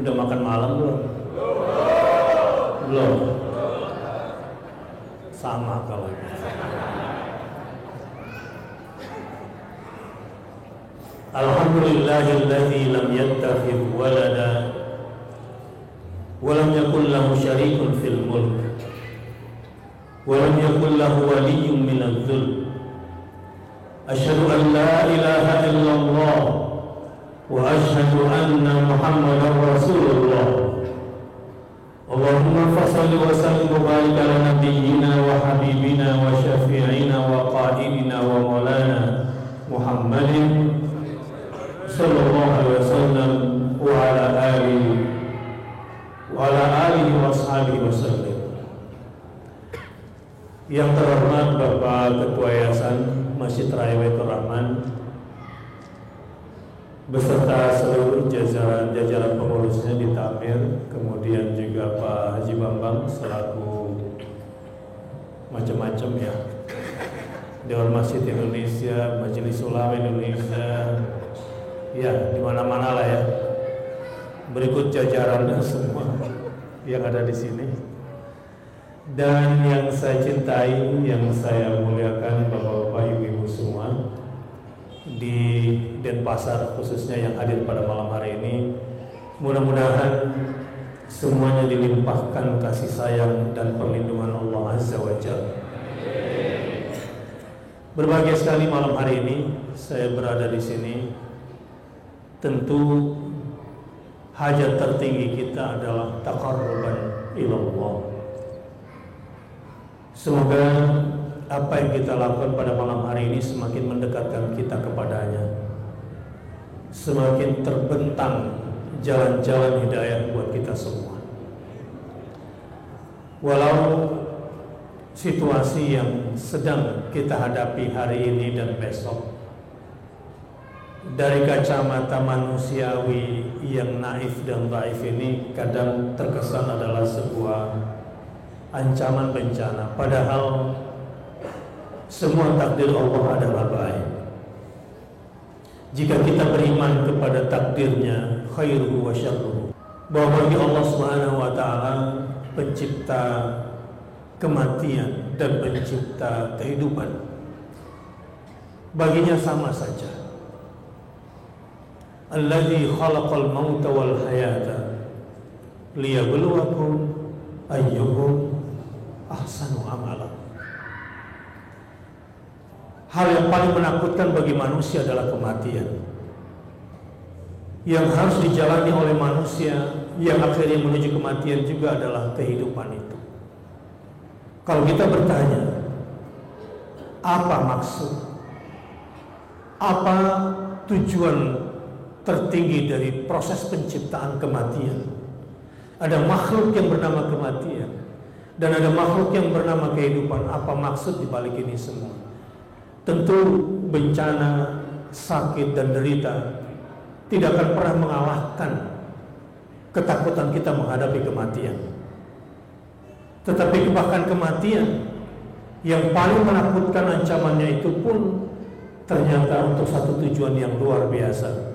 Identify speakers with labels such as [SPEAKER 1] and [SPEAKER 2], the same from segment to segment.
[SPEAKER 1] Udah makan malam belum? Belum. Sama kalau itu. Alhamdulillahilladzi lam yattakhidh walada wa lam yakul lahu syarikun fil mulk wa lam yakul lahu waliyyun minadh dhul. Asyhadu an la ilaha illallah wa asyhadu anna Muhammadar Rasulullah. Allahumma fassalli wa sallim wa barik ala nabiyyina wa habibina wa syafi'ina wa qa'idina wa maulana Muhammadin sallallahu alaihi wasallam wa ala alihi wa ashabihi wasallam. Yang terhormat Bapak Ketua Yayasan Masjid Raya Baitur Rahman beserta seluruh jajaran pengurusnya di Tamir, kemudian juga Pak Haji Bambang selaku macam-macam ya, Dewan Masjid Indonesia, Majelis Ulama Indonesia, ya di mana-mana lah ya. Berikut jajarannya semua yang ada di sini. Dan yang saya cintai, yang saya muliakan Bapak-bapak, Ibu-ibu semua di Denpasar khususnya yang hadir pada malam hari ini. Mudah-mudahan semuanya dilimpahkan kasih sayang dan perlindungan Allah Azza wa Jalla. Berbahagia sekali malam hari ini saya berada di sini. Tentu hajat tertinggi kita adalah taqarruban ilallah. Semoga apa yang kita lakukan pada malam hari ini semakin mendekatkan kita kepadanya, semakin terbentang jalan-jalan hidayah buat kita semua. Walau situasi yang sedang kita hadapi hari ini dan besok, dari kacamata manusiawi yang naif dan dhaif ini kadang terkesan adalah sebuah ancaman bencana, padahal semua takdir Allah adalah baik. Jika kita beriman kepada takdirnya khairuhu wa syarruhu, bahwa bagi Allah Subhanahu wa taala pencipta kematian dan pencipta kehidupan, baginya sama saja. Alladzi khalaqal mauta wal hayata liyabluwakum ayyukum ahsanu amala. Hal yang paling menakutkan bagi manusia adalah kematian, yang harus dijalani oleh manusia, yang akhirnya menuju kematian juga adalah kehidupan itu. Kalau kita bertanya, apa maksud, apa tujuan tertinggi dari proses penciptaan kematian? Ada makhluk yang bernama kematian dan ada makhluk yang bernama kehidupan. Apa maksud dibalik ini semua? Tentu bencana, sakit dan derita tidak akan pernah mengalahkan ketakutan kita menghadapi kematian. Tetapi bahkan kematian yang paling menakutkan ancamannya itu pun ternyata untuk satu tujuan yang luar biasa.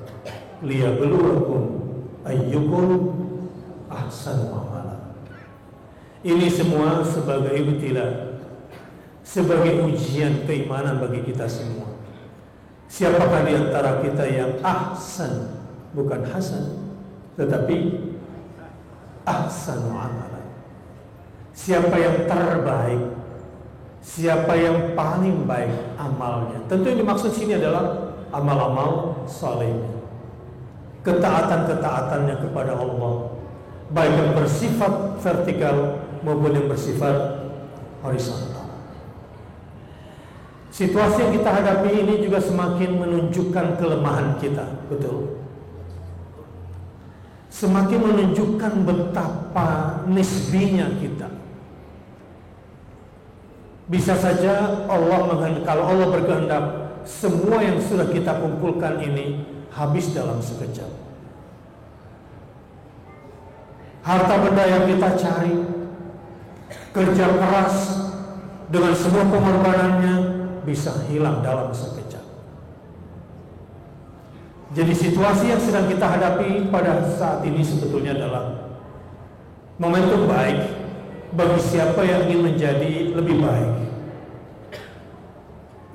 [SPEAKER 1] Liyabluwakum ayyukum ahsanu amala. Ini semua sebagai ibtila, sebagai ujian keimanan bagi kita semua. Siapakah di antara kita yang ahsan, bukan hasan, tetapi ahsanu amala? Siapa yang terbaik? Siapa yang paling baik amalnya? Tentu yang dimaksud sini adalah amal-amal salehnya, ketaatan-ketaatannya kepada Allah, baik yang bersifat vertikal maupun yang bersifat horizontal. Situasi yang kita hadapi ini juga semakin menunjukkan kelemahan kita, betul. Semakin menunjukkan betapa nisbinya kita. Bisa saja kalau Allah berkehendak, semua yang sudah kita kumpulkan ini habis dalam sekejap. Harta benda yang kita cari, kerja keras dengan semua pengorbanannya bisa hilang dalam sekejap. Jadi situasi yang sedang kita hadapi pada saat ini sebetulnya adalah momentum baik bagi siapa yang ingin menjadi lebih baik.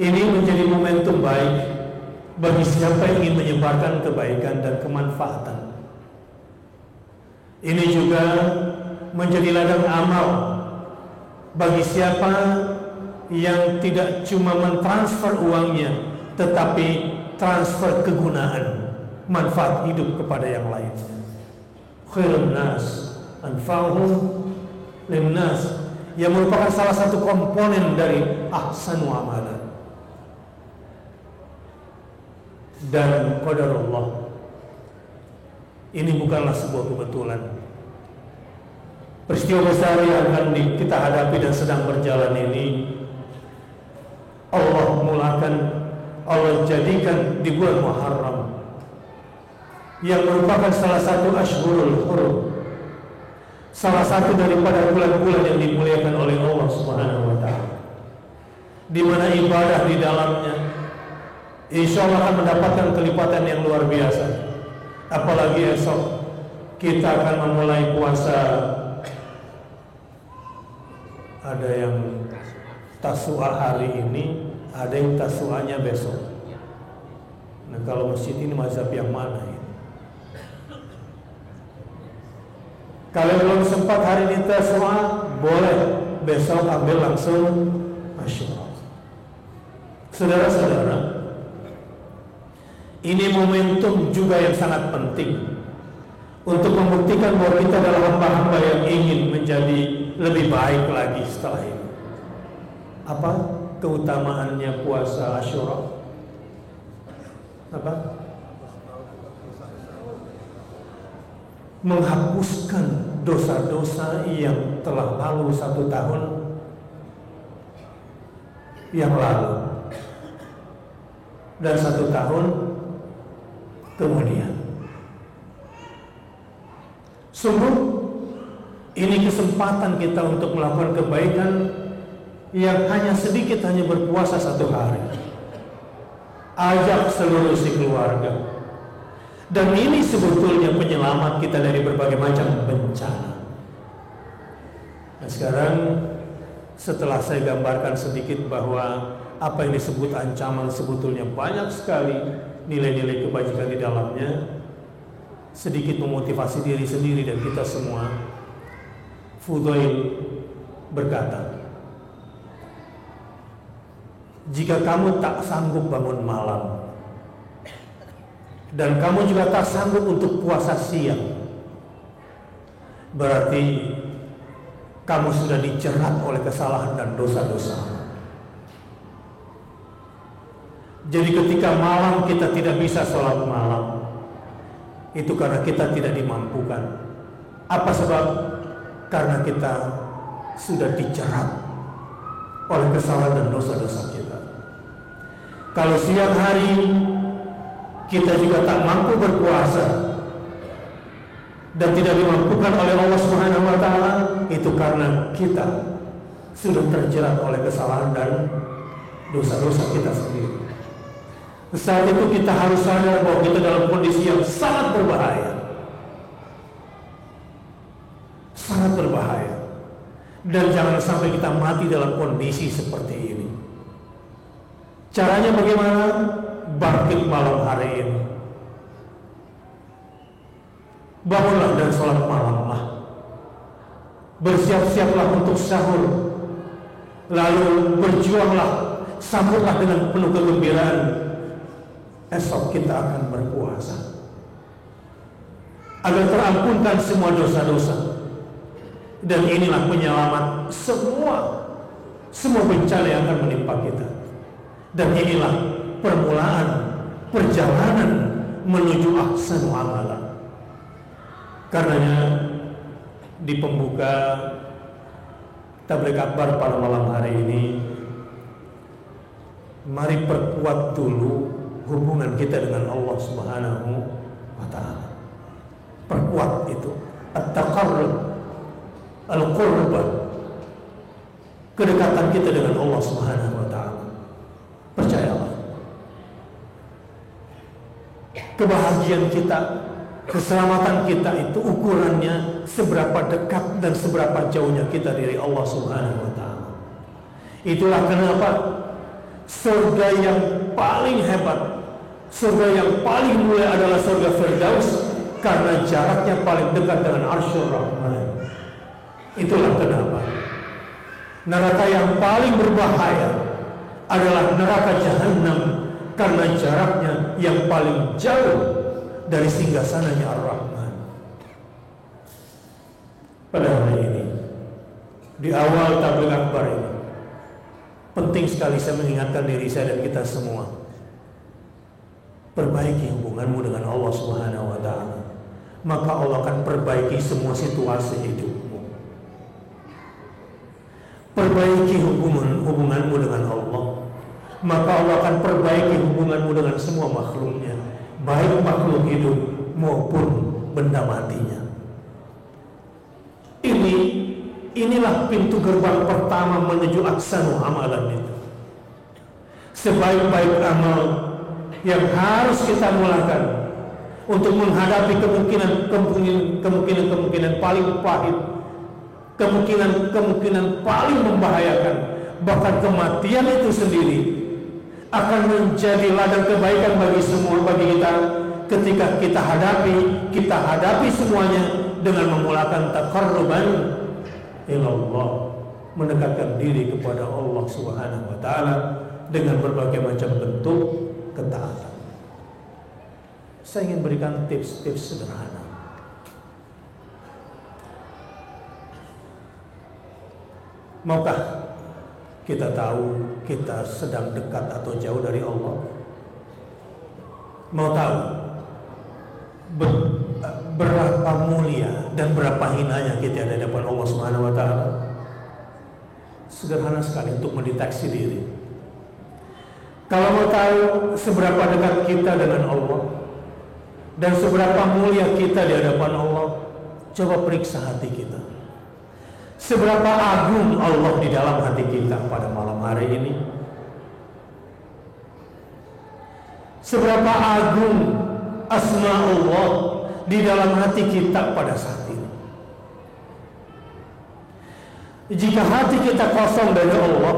[SPEAKER 1] Ini menjadi momentum baik bagi siapa yang ingin menyebarkan kebaikan dan kemanfaatan. Ini juga menjadi ladang amal bagi siapa yang tidak cuma mentransfer uangnya, tetapi transfer kegunaan, manfaat hidup kepada yang lain. Khairun nas anfa'uhum linnas, yang merupakan salah satu komponen dari ahsanu amalan. Dan qadarullah, ini bukanlah sebuah kebetulan. Peristiwa besar yang akan kita hadapi dan sedang berjalan ini, Allah mulakan, Allah jadikan di bulan Muharram, yang merupakan salah satu Ashhurul Hurum, salah satu daripada bulan-bulan yang dimuliakan oleh Allah Subhanahu wa Ta'ala, di mana ibadah di dalamnya insya Allah akan mendapatkan kelipatan yang luar biasa. Apalagi esok kita akan memulai puasa, ada yang Tasu'a hari ini, ada yang Tasu'anya besok. Nah, kalau masjid ini mazhab yang mana ini? Kalau belum sempat hari ini Tasu'a, boleh besok ambil langsung Asyura. Saudara-saudara, ini momentum juga yang sangat penting untuk membuktikan bahwa kita adalah hamba-hamba yang ingin menjadi lebih baik lagi setelah ini. Apa keutamaannya puasa Asyura? Apa? Menghapuskan dosa-dosa yang telah lalu 1 tahun yang lalu dan 1 tahun kemudian. Sungguh ini kesempatan kita untuk melakukan kebaikan yang hanya sedikit, hanya berpuasa 1 hari. Ajak seluruh si keluarga. Dan ini sebetulnya penyelamat kita dari berbagai macam bencana. Nah, sekarang setelah saya gambarkan sedikit bahwa apa yang disebut ancaman sebetulnya banyak sekali nilai-nilai kebajikan di dalamnya, sedikit memotivasi diri sendiri dan kita semua. Fudail berkata, jika kamu tak sanggup bangun malam dan kamu juga tak sanggup untuk puasa siang, berarti kamu sudah dijerat oleh kesalahan dan dosa-dosa. Jadi ketika malam kita tidak bisa sholat malam, itu karena kita tidak dimampukan. Apa sebab? Karena kita sudah dijerat oleh kesalahan dan dosa-dosa kita. Kalau siang hari kita juga tak mampu berpuasa dan tidak dimampukan oleh Allah Subhanahu wa Ta'ala, itu karena kita sudah terjerat oleh kesalahan dan dosa-dosa kita sendiri. Saat itu kita harus sadar bahwa kita dalam kondisi yang sangat berbahaya. Sangat berbahaya. Dan jangan sampai kita mati dalam kondisi seperti ini. Caranya bagaimana? Bangkit malam hari ini. Bangunlah dan sholat malamlah. Bersiap-siaplah untuk sahur. Lalu berjuanglah, sambutlah dengan penuh kegembiraan. Esok kita akan berpuasa agar terampunkan semua dosa-dosa. Dan inilah penyelamat semua bencana yang akan menimpa kita. Dan inilah permulaan perjalanan menuju ahsanu amalan. Karenanya di pembuka tabligh akbar pada malam hari ini, mari perkuat dulu hubungan kita dengan Allah Subhanahu wa Ta'ala. Perkuat itu at-taqarrub, al-qurbah, kedekatan kita dengan Allah Subhanahu wa Ta'ala. Percayalah, kebahagiaan kita, keselamatan kita itu ukurannya seberapa dekat dan seberapa jauhnya kita dari Allah Subhanahu wa taala. Itulah kenapa surga yang paling hebat, surga yang paling mulia adalah surga Firdaus, karena jaraknya paling dekat dengan Arsyur Rahman. Itulah kenapa neraka yang paling berbahaya adalah neraka Jahannam, karena jaraknya yang paling jauh dari singgasananya Ar-Rahman. Pada hari ini, di awal tabligh akbar ini, penting sekali saya mengingatkan diri saya dan kita semua, perbaiki hubunganmu dengan Allah Subhanahu wa taala, maka Allah akan perbaiki semua situasi hidupmu. Perbaiki hubunganmu dengan Allah, maka Allah akan perbaiki hubunganmu dengan semua makhluknya, baik makhluk hidup maupun benda matinya. Inilah pintu gerbang pertama menuju ahsanu amalan itu. Sebaik-baik amal yang harus kita mulakan untuk menghadapi kemungkinan paling pahit, kemungkinan paling membahayakan, bahkan kematian itu sendiri akan menjadi ladang kebaikan bagi kita ketika kita hadapi semuanya dengan memulakan taqarruban ilallah, mendekatkan diri kepada Allah Subhanahu wa taala dengan berbagai macam bentuk ketaatan. Saya ingin berikan tips-tips sederhana. Maukah kita tahu kita sedang dekat atau jauh dari Allah? Mau tahu berapa mulia dan berapa hinanya kita di hadapan Allah Subhanahu wa taala? Sederhana sekali untuk mendeteksi diri. Kalau mau tahu seberapa dekat kita dengan Allah dan seberapa mulia kita di hadapan Allah, coba periksa hati kita. Seberapa agung Allah di dalam hati kita pada malam hari ini? Seberapa agung asma Allah di dalam hati kita pada saat ini? Jika hati kita kosong dari Allah,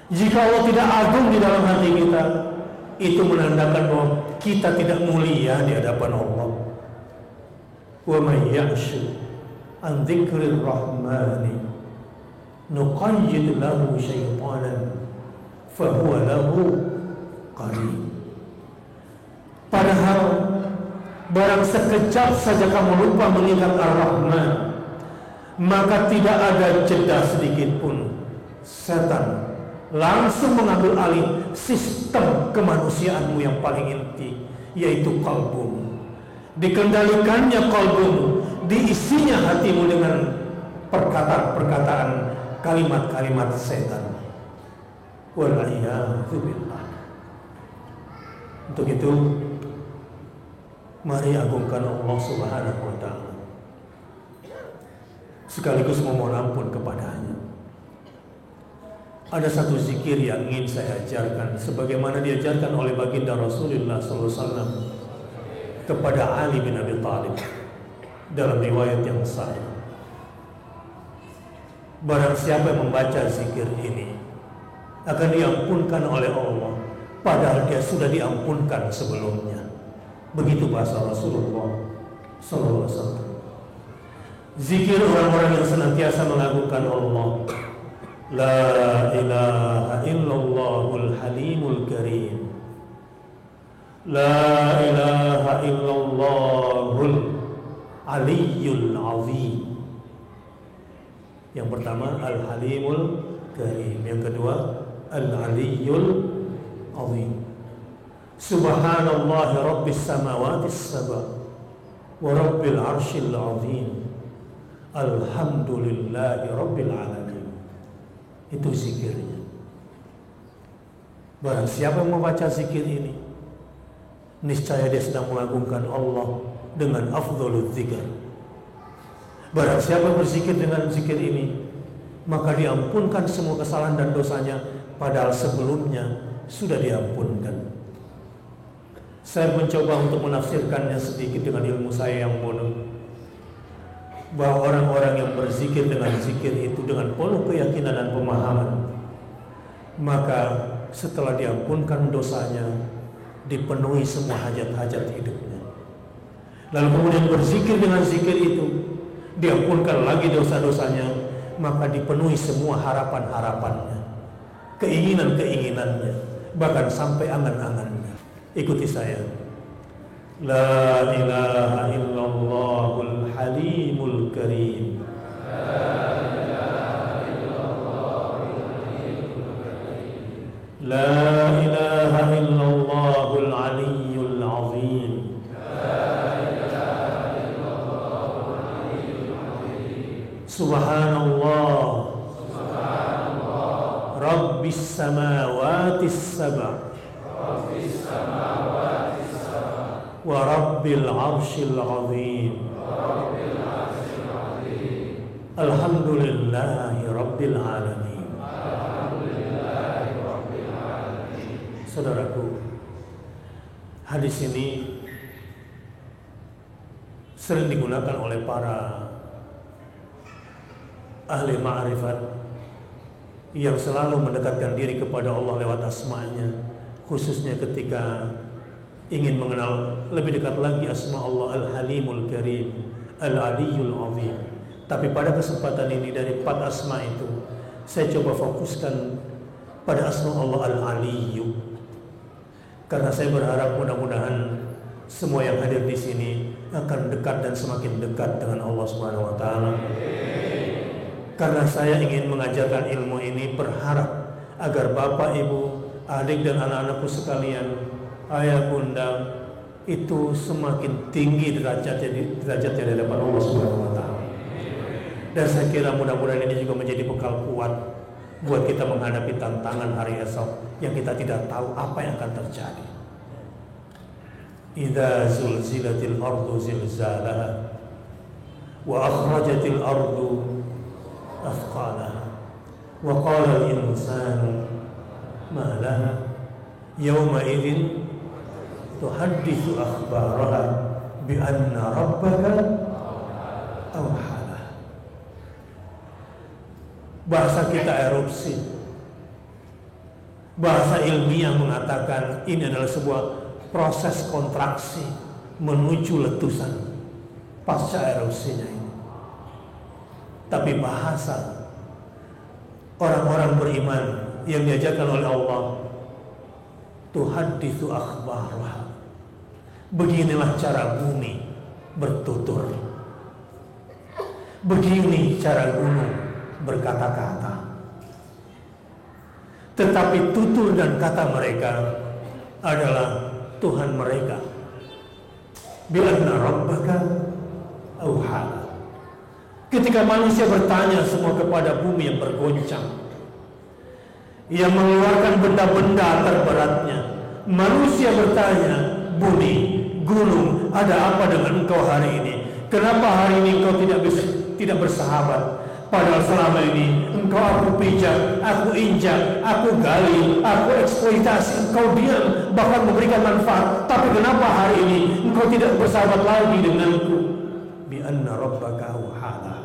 [SPEAKER 1] jika Allah tidak agung di dalam hati kita, itu menandakan bahwa kita tidak mulia di hadapan Allah. Wa may ya'shu an dzikrir rahmani nuqayyid lahu syaitanan fahuwa lahu qarin. Padahal barang sekejap saja kamu lupa mengingat Ar-Rahman, maka tidak ada jeda sedikit pun setan langsung mengambil alih sistem kemanusiaanmu yang paling inti, yaitu kalbumu. Dikendalikannya kalbumu, diisinya hatimu dengan perkataan-perkataan, kalimat-kalimat setan. Wal'iyadu billah. Untuk itu, mari agungkan Allah Subhanahu wa ta'ala, sekaligus memohon ampun kepadanya. Ada satu zikir yang ingin saya ajarkan, sebagaimana diajarkan oleh baginda Rasulullah SAW kepada Ali bin Abi Thalib dalam riwayat yang sahih. Barang siapa yang membaca zikir ini akan diampunkan oleh Allah, padahal dia sudah diampunkan sebelumnya. Begitu bahasa Rasulullah SAW. Zikir orang-orang yang senantiasa mengagungkan Allah. La ilaha illallahul halimul karim. La ilaha illallahul aliyyul azim. Yang pertama al-halimul karim, yang kedua al-aliyyul azim. Subhanallahi rabbis samawati sab'a wa rabbil arshil azim. Alhamdulillahi rabbil alamin. Itu zikirnya. Barang siapa yang membaca zikir ini, niscaya dia sedang mengagungkan Allah dengan afdhalul zikr. Barang siapa berzikir dengan zikir ini, maka diampunkan semua kesalahan dan dosanya, padahal sebelumnya sudah diampunkan. Saya mencoba untuk menafsirkannya sedikit dengan ilmu saya yang bodoh, bahwa orang-orang yang berzikir dengan zikir itu dengan penuh keyakinan dan pemahaman, maka setelah diampunkan dosanya, dipenuhi semua hajat-hajat hidupnya. Lalu kemudian berzikir dengan zikir itu, diampunkan lagi dosa-dosanya, maka dipenuhi semua harapan-harapannya, keinginan-keinginannya, bahkan sampai angan-angannya. Ikuti saya. La ilaha illallahul halimul karim. La ilaha illallahul aliyyul azim. Subhanallah. Rabbis samawati sab'a wa rabbil arshil azim. Alhamdulillahi rabbil alamin. Saudaraku, hadis ini sering digunakan oleh para ahli ma'rifat yang selalu mendekatkan diri kepada Allah lewat asma'nya, khususnya ketika ingin mengenal lebih dekat lagi asma Allah Al-Halimul Karim, Al-Aliyyul Azim. Tapi pada kesempatan ini dari 4 asma itu, saya coba fokuskan pada asma Allah Al-Aliyyu, karena saya berharap mudah-mudahan semua yang hadir di sini akan dekat dan semakin dekat dengan Allah Subhanahu wa taala. Karena saya ingin mengajarkan ilmu ini, berharap agar Bapak, Ibu, adik dan anak-anakku sekalian, ayah bunda, itu semakin tinggi derajatnya di hadapan Allah Subhanahu wa taala. Dan saya kira mudah-mudahan ini juga menjadi bekal kuat buat kita menghadapi tantangan hari esok yang kita tidak tahu apa yang akan terjadi. Idza zulzilatil ardu zilzalaha wa akhrajatil ardu athqalaha wa qala al-insanu ma laha yawma idzin tuhadditsu akhbaraha bi anna rabbaka awhala. Bahasa kita erupsi, bahasa ilmiah mengatakan ini adalah sebuah proses kontraksi menuju letusan pasca erupsinya ini. Tapi bahasa orang-orang beriman yang diajarkan oleh Allah, tuhaditsu akhbaraha, beginilah cara bumi bertutur, begini cara gunung berkata-kata. Tetapi tutur dan kata mereka adalah Tuhan mereka. Bi anna rabbaka awhala. Ketika manusia bertanya semua kepada bumi yang bergoncang, yang mengeluarkan benda-benda terberatnya, manusia bertanya, bumi, gunung, ada apa dengan engkau hari ini? Kenapa hari ini engkau tidak bersahabat? Padahal selama ini engkau aku pijak, aku injak, aku gali, aku eksploitasi, engkau diam, bahkan memberikan manfaat. Tapi kenapa hari ini engkau tidak bersahabat lagi denganku? Bi anna rabbaka awhala.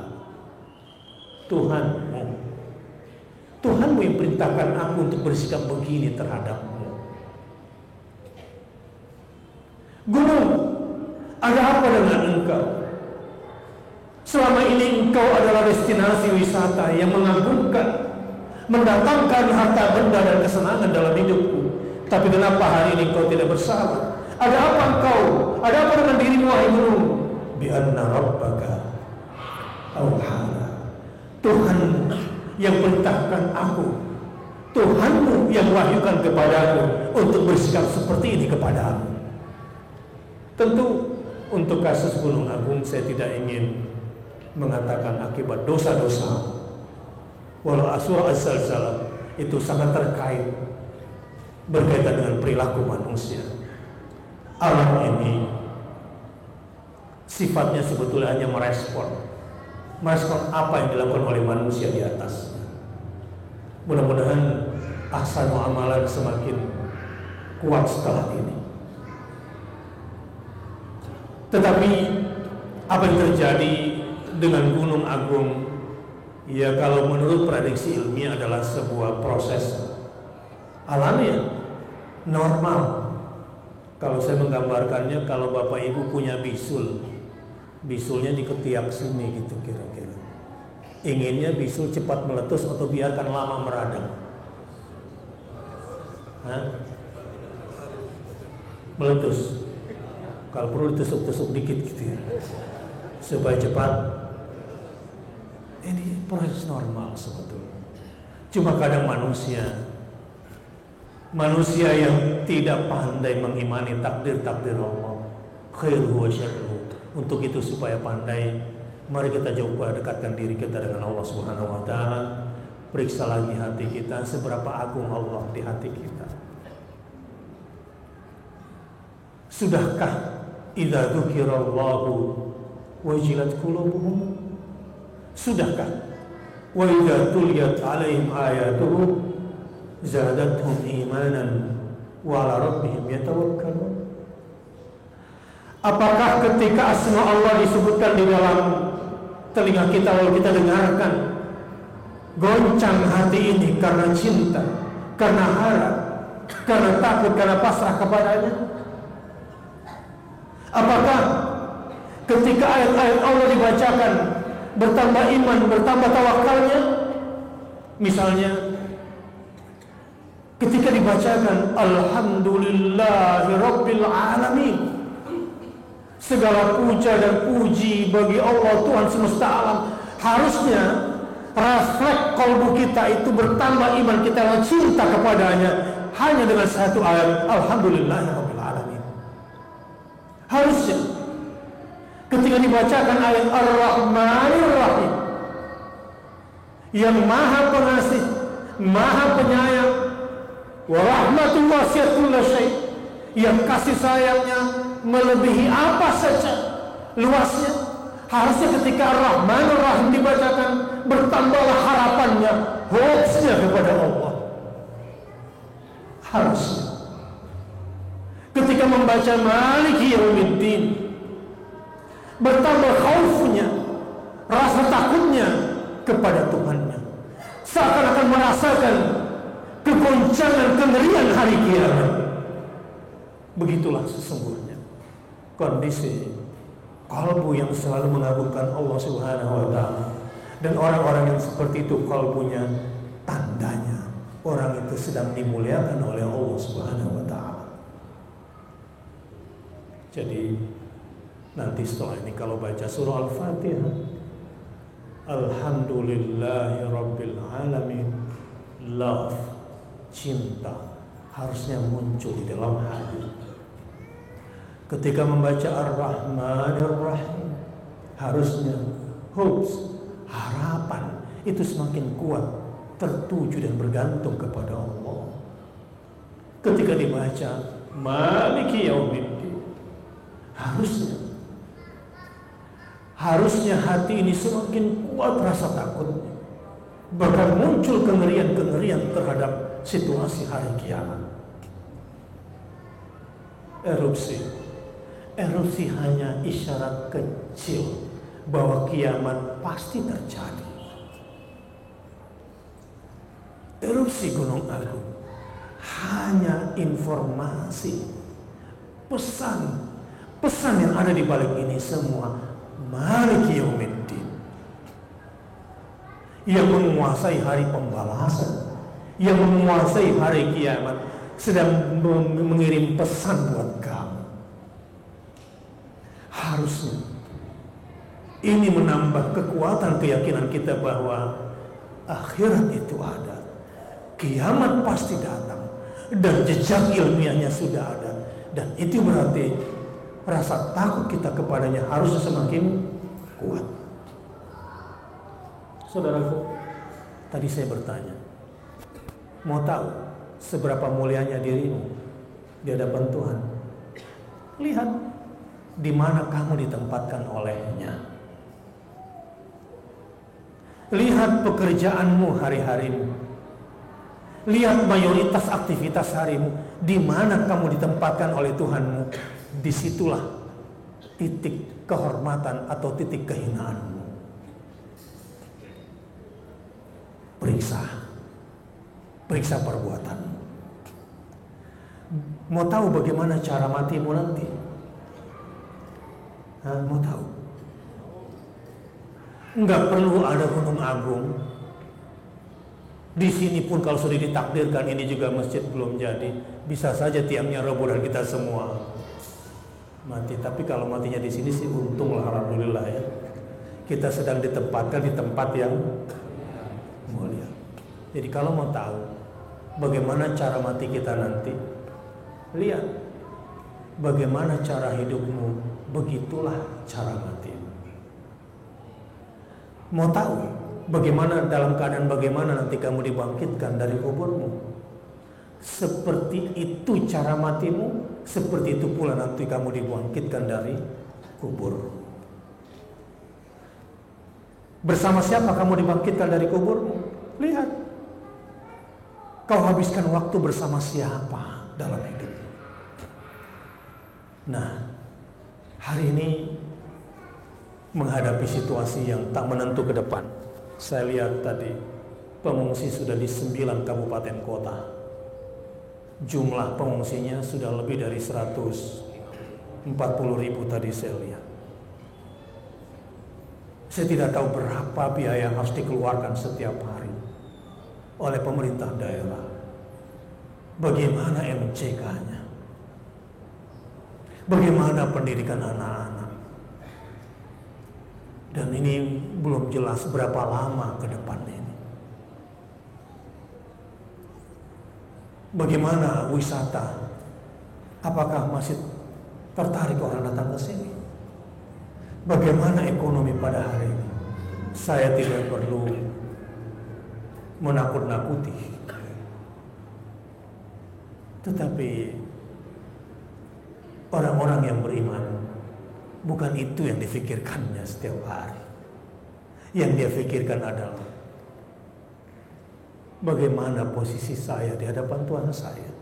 [SPEAKER 1] Tuhanmu yang perintahkan aku untuk bersikap begini terhadapmu. Gunung, ada apa dengan engkau? Selama ini engkau adalah destinasi wisata yang mengagumkan, mendatangkan harta benda dan kesenangan dalam hidupku. Tapi kenapa hari ini engkau tidak bersahabat? Ada apa engkau? Ada apa dengan dirimu, wahai gunung? Bi anna rabbaka awhala. Tuhanmu yang perintahkan aku, Tuhanmu yang wahyukan kepadaku untuk bersikap seperti ini kepadamu. Tentu untuk kasus Gunung Agung saya tidak ingin mengatakan akibat dosa-dosa. Walau surah Az-Zalzalah itu sangat terkait berkaitan dengan perilaku manusia. Alam ini sifatnya sebetulnya hanya merespon apa yang dilakukan oleh manusia di atasnya. Mudah-mudahan ahsanu amalan semakin kuat setelah ini. Tetapi apa yang terjadi dengan Gunung Agung, ya kalau menurut prediksi ilmiah adalah sebuah proses alamiah, normal. Kalau saya menggambarkannya, kalau Bapak Ibu punya bisul, bisulnya di ketiak sini gitu kira-kira. Inginnya bisul cepat meletus atau biarkan lama meradang? Meletus. Kalau perlu ditusuk-tusuk dikit gitu ya, supaya cepat. Ini proses normal sebetulnya. Cuma kadang manusia yang tidak pandai mengimani takdir Allah, khairuhu wa syarruhu. Untuk itu supaya pandai, mari kita coba dekatkan diri kita dengan Allah Subhanahu wa taala. Periksa lagi hati kita, seberapa agung Allah di hati kita. Sudahkah idza dzukirallahu wajilat qulubuhum? Sudahkah wa idza tuliyat 'alaihim ayatuhu zadatuhum imanan wa 'ala rabbihim yatawakkalun? Apakah ketika asma Allah disebutkan di dalam telinga kita lalu kita dengarkan, goncang hati ini karena cinta, karena harap, karena takut, karena pasrah kepadanya? Apakah ketika ayat-ayat Allah dibacakan bertambah iman, bertambah tawakalnya? Misalnya ketika dibacakan Alhamdulillahi Rabbil Alamin, segala puja dan puji bagi Allah Tuhan semesta alam, harusnya refleks kalbu kita itu bertambah iman kita dan cinta kepadanya hanya dengan satu ayat Alhamdulillahi Rabbil Alamin. Harusnya ketika dibacakan ayat Ar-Rahmanir Rahim, yang maha pengasih, maha penyayang, wa rahmatuhu wasi'at kulla syai', yang kasih sayangnya melebihi apa saja luasnya, harusnya ketika Ar-Rahmanir Rahim dibacakan bertambahlah harapannya, hopes-nya kepada Allah. Harusnya ketika membaca Maliki Yaumiddin bertambah khaufnya, rasa takutnya kepada Tuhannya, seakan-akan merasakan kegoncangan kengerian hari kiamat. Begitulah sesungguhnya kondisi kalbu yang selalu mengagungkan Allah Subhanahu wa taala. Dan orang-orang yang seperti itu kalbunya, tandanya orang itu sedang dimuliakan oleh Allah Subhanahu wa taala. Jadi nanti setelah ini kalau baca surah Al-Fatihah, Alhamdulillahi Rabbil Alamin, love, cinta harusnya muncul di dalam hati. Ketika membaca Ar-Rahmanir Rahim, harusnya hopes, harapan itu semakin kuat, tertuju dan bergantung kepada Allah. Ketika dibaca Maliki Yaumiddin, harusnya hati ini semakin kuat rasa takutnya, bahkan muncul kengerian-kengerian terhadap situasi hari kiamat. Erupsi hanya isyarat kecil bahwa kiamat pasti terjadi. Erupsi Gunung Agung hanya informasi, pesan yang ada di balik ini semua. Maliki Yaumiddin, yang menguasai hari pembalasan, yang menguasai hari kiamat, sedang mengirim pesan buat kamu. Harusnya ini menambah kekuatan keyakinan kita bahwa akhirat itu ada, kiamat pasti datang, dan jejak ilmiahnya sudah ada. Dan itu berarti rasa takut kita kepadanya harusnya semakin kuat. Saudaraku, tadi saya bertanya, mau tahu seberapa mulianya dirimu di hadapan Tuhan? Lihat di mana kamu ditempatkan olehnya. Lihat pekerjaanmu hari-harimu. Lihat mayoritas aktivitas harimu, di mana kamu ditempatkan oleh Tuhanmu. Disitulah titik kehormatan atau titik kehinaanmu. Periksa perbuatanmu. Mau tahu bagaimana cara matimu nanti? Mau tahu? Enggak perlu ada gunung agung. Di sini pun kalau sudah ditakdirkan ini juga masjid belum jadi, bisa saja tiangnya roboh dan kita semua mati. Tapi kalau matinya di sini sih untunglah, alhamdulillah ya. Kita sedang ditempatkan di tempat yang mulia. Jadi kalau mau tahu bagaimana cara mati kita nanti, lihat bagaimana cara hidupmu, begitulah cara matimu. Mau tahu bagaimana dalam keadaan bagaimana nanti kamu dibangkitkan dari kuburmu? Seperti itu cara matimu, seperti itu pula nanti kamu dibangkitkan dari kubur. Bersama siapa kamu dibangkitkan dari kuburmu? Lihat, kau habiskan waktu bersama siapa dalam hidup. Nah, hari ini menghadapi situasi yang tak menentu ke depan. Saya lihat tadi pengungsi sudah di 9 kabupaten kota. Jumlah pengungsinya sudah lebih dari 140.000 tadi saya lihat. Saya tidak tahu berapa biaya yang harus dikeluarkan setiap hari oleh pemerintah daerah. Bagaimana MCK-nya? Bagaimana pendidikan anak-anak? Dan ini belum jelas berapa lama ke depan ini. Bagaimana wisata? Apakah masih tertarik orang datang ke sini? Bagaimana ekonomi pada hari ini? Saya tidak perlu menakut-nakuti. Tetapi orang-orang yang beriman, bukan itu yang difikirkannya setiap hari. Yang dia pikirkan adalah bagaimana posisi saya di hadapan Tuhan saya.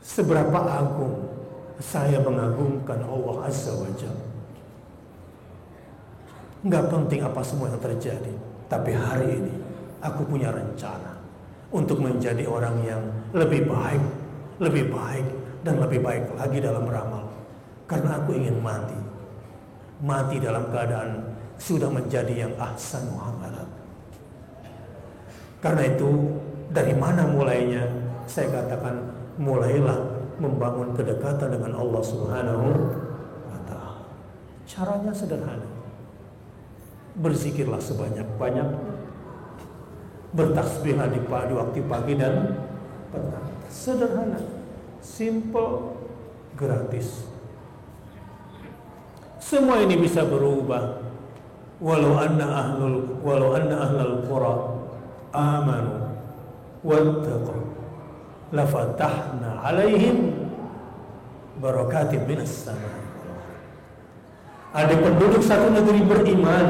[SPEAKER 1] Seberapa agung saya mengagungkan Allah Azza wa Jalla. Enggak penting apa semua yang terjadi, tapi hari ini aku punya rencana untuk menjadi orang yang lebih baik dan lebih baik lagi dalam beramal. Karena aku ingin mati dalam keadaan sudah menjadi yang ahsanu amalan. Karena itu dari mana mulainya? Saya katakan mulailah membangun kedekatan dengan Allah Subhanahu wa Ta'ala. Caranya sederhana. Berzikirlah sebanyak-banyaknya. Bertasbihlah di waktu pagi dan petang. Sederhana, simple, gratis. Semua ini bisa berubah. Walau anna ahlul qura amanu wattaqu lafatahna alaihim barakatim minas sama. Ada penduduk satu negeri beriman,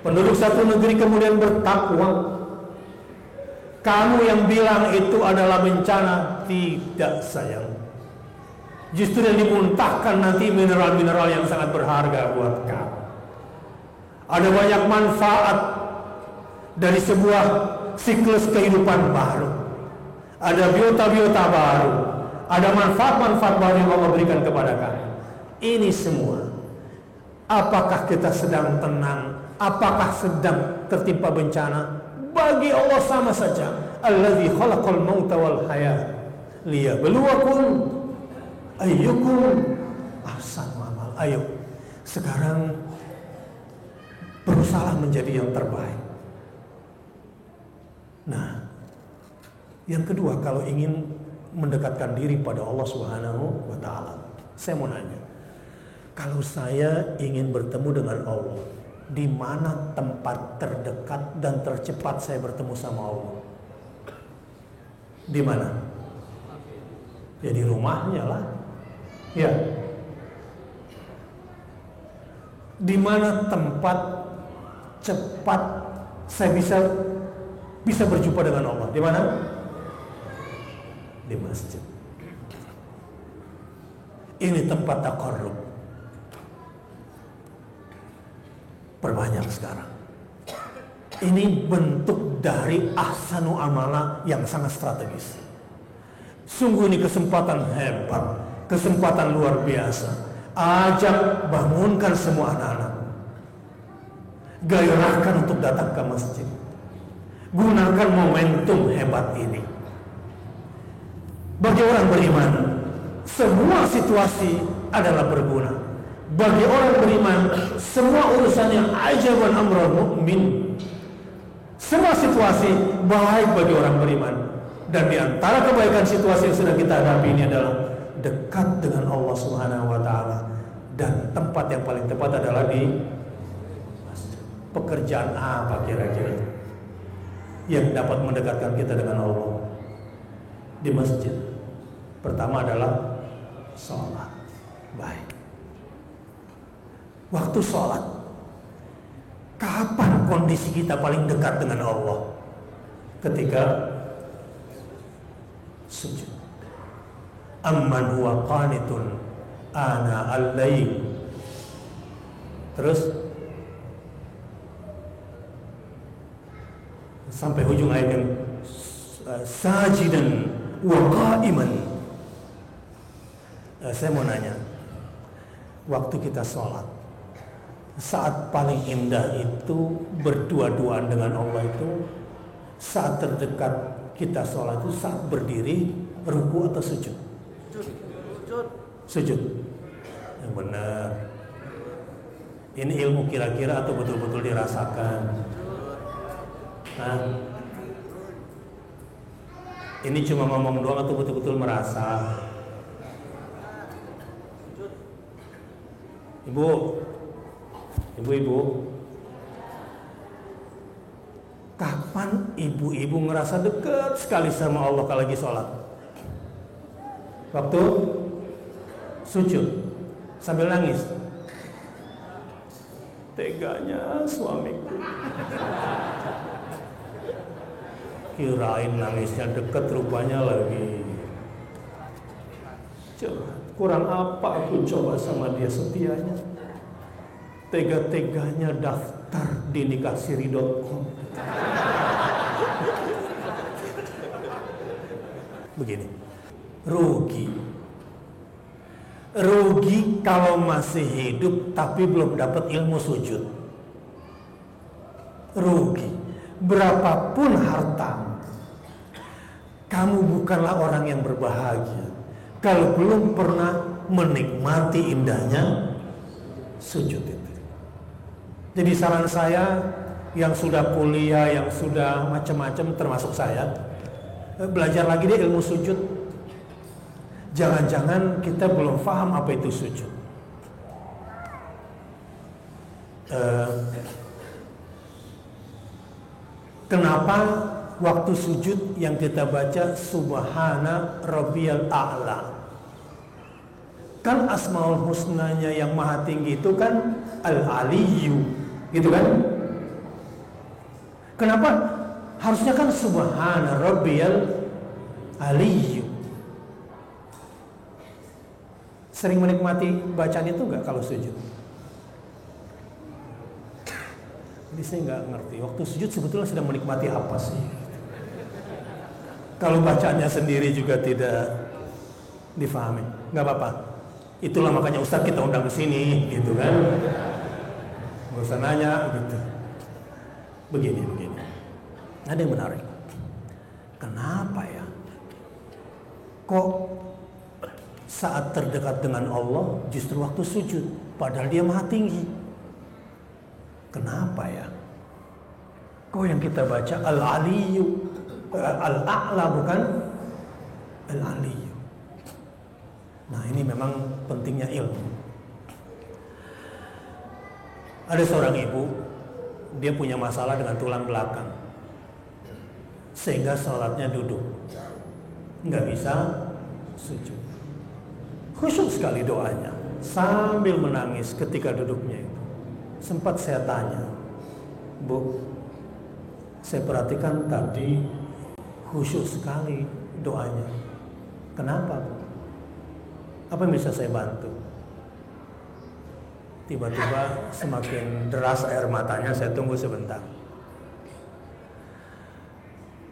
[SPEAKER 1] penduduk satu negeri kemudian bertakwa. Kamu yang bilang itu adalah bencana, tidak sayang. Justru yang dimuntahkan nanti mineral-mineral yang sangat berharga buat kamu. Ada banyak manfaat dari sebuah siklus kehidupan baru. Ada biota-biota baru. Ada manfaat-manfaat baru yang Allah berikan kepada kamu. Ini semua. Apakah kita sedang tenang? Apakah sedang tertimpa bencana? Bagi Allah sama saja. Allazi khalaqal mauta wal hayat liyabluwakum ayyukum ahsanu amal. Ayo, sekarang berusaha menjadi yang terbaik. Nah, yang kedua, kalau ingin mendekatkan diri pada Allah Subhanahu wa Ta'ala, saya mau nanya, kalau saya ingin bertemu dengan Allah, di mana tempat terdekat dan tercepat saya bertemu sama Allah? Di mana? Ya di rumahnya lah. Ya. Di mana tempat cepat saya bisa berjumpa dengan Allah? Di mana? Di masjid. Ini tempat taqarrub. Perbanyak sekarang. Ini bentuk dari ahsanu amala yang sangat strategis. Sungguh ini kesempatan hebat, kesempatan luar biasa. Ajak, bangunkan semua anak-anak. Gairahkan untuk datang ke masjid. Gunakan momentum hebat ini. Bagi orang beriman, semua situasi adalah berguna. Bagi orang beriman, semua urusannya ajaban amrul mukmin. Semua situasi baik bagi orang beriman. Dan di antara kebaikan situasi yang sudah kita hadapi ini adalah dekat dengan Allah Subhanahu wa taala. Dan tempat yang paling tepat adalah di masjid. Pekerjaan apa kira-kira yang dapat mendekatkan kita dengan Allah di masjid? Pertama adalah sholat. Baik. Waktu sholat, kapan kondisi kita paling dekat dengan Allah? Ketika sujud. Amman huwa qanitun ana al-lail. Terus sampai ujung ayat yang sajidan wa qa'iman. Saya mau nanya, waktu kita sholat, saat paling indah itu berdua-duaan dengan Allah itu saat terdekat kita sholat itu saat berdiri, ruku atau sujud? Sujud. Yang benar. Ini ilmu kira-kira atau betul-betul dirasakan? Nah, ini cuma ngomong doang atau betul-betul merasa? Ibu-ibu, kapan ibu-ibu ngerasa dekat sekali sama Allah kalau lagi sholat? Waktu sujud sambil nangis. Teganya suamiku. Kirain nangisnya dekat, rupanya lagi. Kurang apa aku coba sama dia setianya? Tega-teganya daftar di nikahsiri.com. Begini, rugi kalau masih hidup tapi belum dapat ilmu sujud. Rugi. Berapapun harta, kamu bukanlah orang yang berbahagia kalau belum pernah menikmati indahnya sujud itu. Jadi saran saya yang sudah kuliah, yang sudah macam-macam termasuk saya, belajar lagi deh ilmu sujud. Jangan-jangan kita belum paham apa itu sujud. Kenapa waktu sujud yang kita baca Subhana Rabbiyal A'la? Kan Asmaul Husnanya yang maha tinggi itu kan Al-Aliyyu, gitu kan? Kenapa? Harusnya kan Subhana Rabbiyal Aliyyu. Sering menikmati bacaan itu enggak kalau sujud? Jadi saya nggak ngerti, waktu sujud sebetulnya sedang menikmati apa sih? Kalau bacaannya sendiri juga tidak difahami, nggak apa-apa. Itulah makanya Ustadz kita undang ke sini, gitu kan? Nggak usah nanya, gitu. Begini. Ada yang menarik. Kenapa ya? Kok saat terdekat dengan Allah justru waktu sujud, padahal Dia maha tinggi? Kenapa ya? Kok yang kita baca Al-Aliyyu, Al-A'la bukan Al-Aliyyu. Nah, ini memang pentingnya ilmu. Ada seorang ibu, dia punya masalah dengan tulang belakang, sehingga sholatnya duduk, nggak bisa sujud. Khusyuk sekali doanya, sambil menangis ketika duduknya itu. Sempat saya tanya, Bu, saya perhatikan tadi khusyuk sekali doanya. Kenapa, Bu? Apa yang bisa saya bantu? Tiba-tiba semakin deras air matanya, saya tunggu sebentar.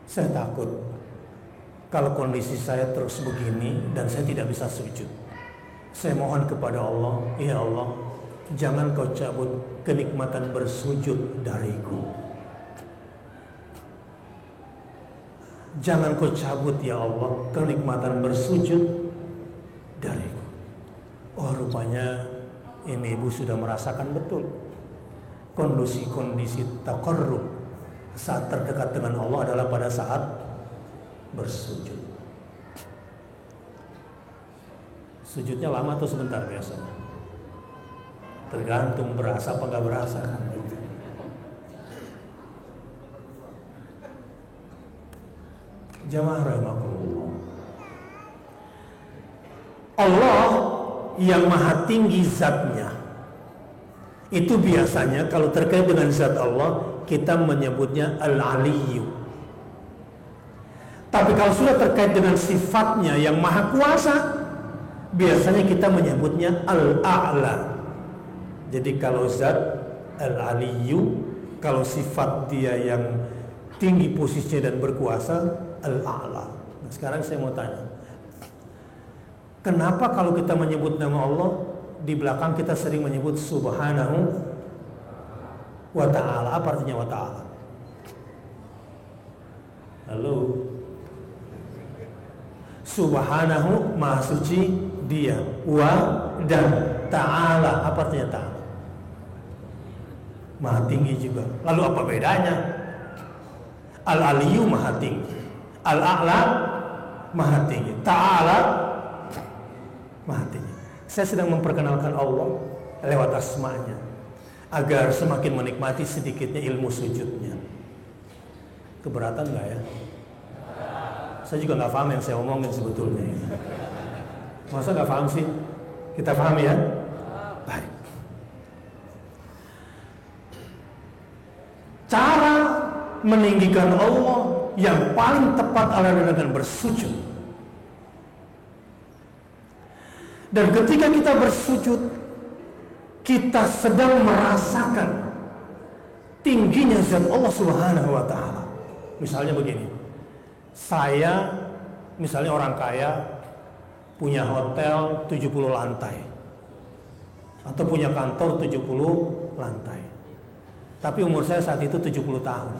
[SPEAKER 1] Saya takut kalau kondisi saya terus begini dan saya tidak bisa sujud. Saya mohon kepada Allah, ya Allah, jangan kau cabut kenikmatan bersujud dariku. Jangan kau cabut ya Allah kenikmatan bersujud dariku. Oh, rupanya ini ibu sudah merasakan betul kondisi-kondisi taqarrub saat terdekat dengan Allah adalah pada saat bersujud. Sujudnya lama atau sebentar biasanya? Tergantung berasa apa nggak berasa kan. Jamaah rahimakumullah. Allah yang maha tinggi zatnya, itu biasanya kalau terkait dengan zat Allah kita menyebutnya Al-Aliyyu. Tapi kalau sudah terkait dengan sifatnya yang maha kuasa, biasanya kita menyebutnya Al-A'la. Jadi kalau zat Al-Aliyyu, kalau sifat dia yang tinggi posisinya dan berkuasa, Al-A'la. Nah, sekarang saya mau tanya, kenapa kalau kita menyebut nama Allah di belakang kita sering menyebut Subhanahu wa ta'ala? Apa artinya wa ta'ala? Halo? Subhanahu, maha suci dia, wa dan ta'ala, apa artinya ta'ala? Maha tinggi juga. Lalu apa bedanya? Al-Aliyyu maha tinggi, Al-A'la maha tinggi, Ta'ala maha tinggi. Saya sedang memperkenalkan Allah lewat asma'nya agar semakin menikmati sedikitnya ilmu sujudnya. Keberatan nggak ya? Saya juga nggak paham yang saya omongin sebetulnya. Masa nggak paham sih? Kita paham ya? Baik. Cara meninggikan Allah yang paling tepat adalah dengan bersujud. Dan ketika kita bersujud, kita sedang merasakan tingginya zat Allah Subhanahu wa ta'ala. Misalnya begini, saya misalnya orang kaya punya hotel 70 lantai atau punya kantor 70 lantai, tapi umur saya saat itu 70 tahun.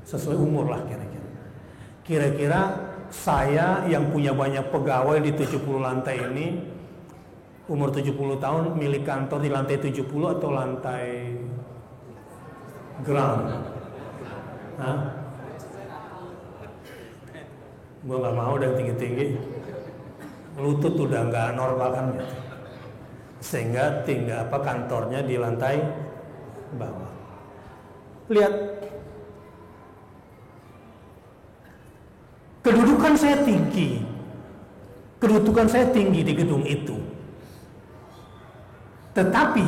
[SPEAKER 1] Sesuai umur lah kira-kira. Kira-kira saya yang punya banyak pegawai di 70 lantai ini, umur 70 tahun, milik kantor di lantai 70 atau lantai ground? Hah? Gue gak mau dan tinggi-tinggi, lutut udah gak normal kan gitu. Sehingga tinggal kantornya di lantai bawah. Lihat, kedudukan saya tinggi, di gedung itu, tetapi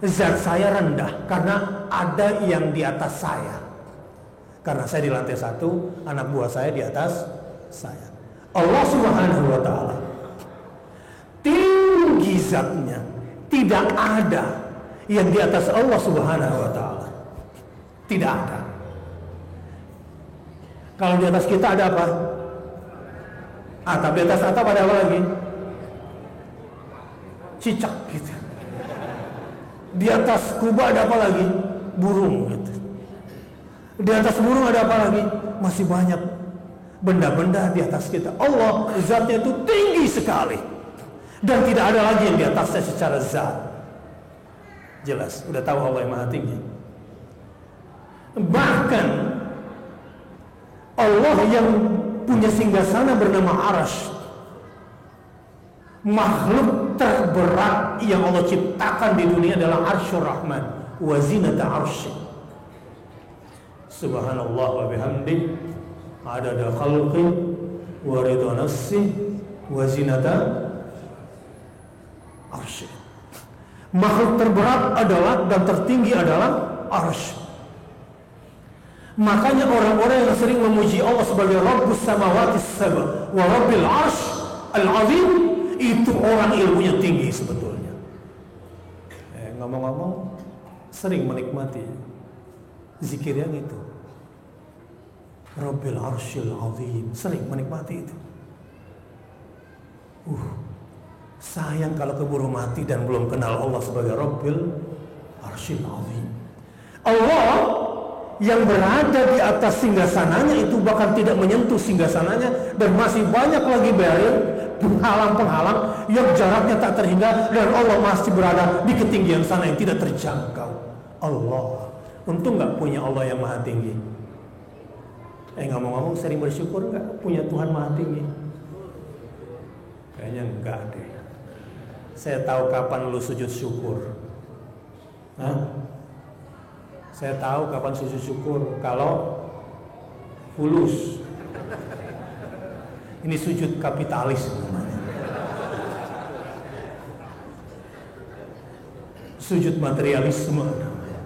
[SPEAKER 1] zat saya rendah karena ada yang di atas saya. Karena saya di lantai 1, anak buah saya di atas saya. Allah Subhanahu wa ta'ala tinggi zatnya, tidak ada yang di atas Allah Subhanahu wa ta'ala. Tidak ada. Kalau di atas kita ada apa? Atap. Di atas atap ada apa lagi? Cicak gitu. Di atas kubah ada apa lagi? Burung gitu. Di atas burung ada apa lagi? Masih banyak benda-benda di atas kita. Allah zatnya itu tinggi sekali, dan tidak ada lagi yang di atasnya secara zat. Jelas, udah tahu Allah yang maha tinggi. Bahkan Allah yang punya singgasana bernama Arash, makhluk terberat yang Allah ciptakan di dunia adalah Arsyur Rahman wa zinata arsy. Subhanallah wa bihamdi adada khalqi wa ridha nafsi wa zinata arsy. Makhluk terberat adalah dan tertinggi adalah Arsy. Makanya orang-orang yang sering memuji Allah sebagai Rabbus samawati sab'a wa Rabbil Arsy, al-azim, itu orang ilmunya tinggi sebetulnya. Ngomong-ngomong, sering menikmati zikir yang itu, Rabbil Arsyil Azim, sering menikmati itu. Sayang kalau keburu mati dan belum kenal Allah sebagai Rabbil Arsyil Azim. Allah yang berada di atas singgasananya itu bahkan tidak menyentuh singgasananya, dan masih banyak lagi barrier, penghalang-penghalang yang jaraknya tak terhingga, dan Allah masih berada di ketinggian sana yang tidak terjangkau. Allah, untung gak punya Allah yang maha tinggi. Ngomong-ngomong, sering bersyukur gak punya Tuhan maha tinggi? Kayaknya enggak deh. Saya tahu kapan lu sujud syukur. Saya tahu kapan sujud syukur kalau fulus. Ini sujud kapitalis namanya. Sujud materialisme namanya.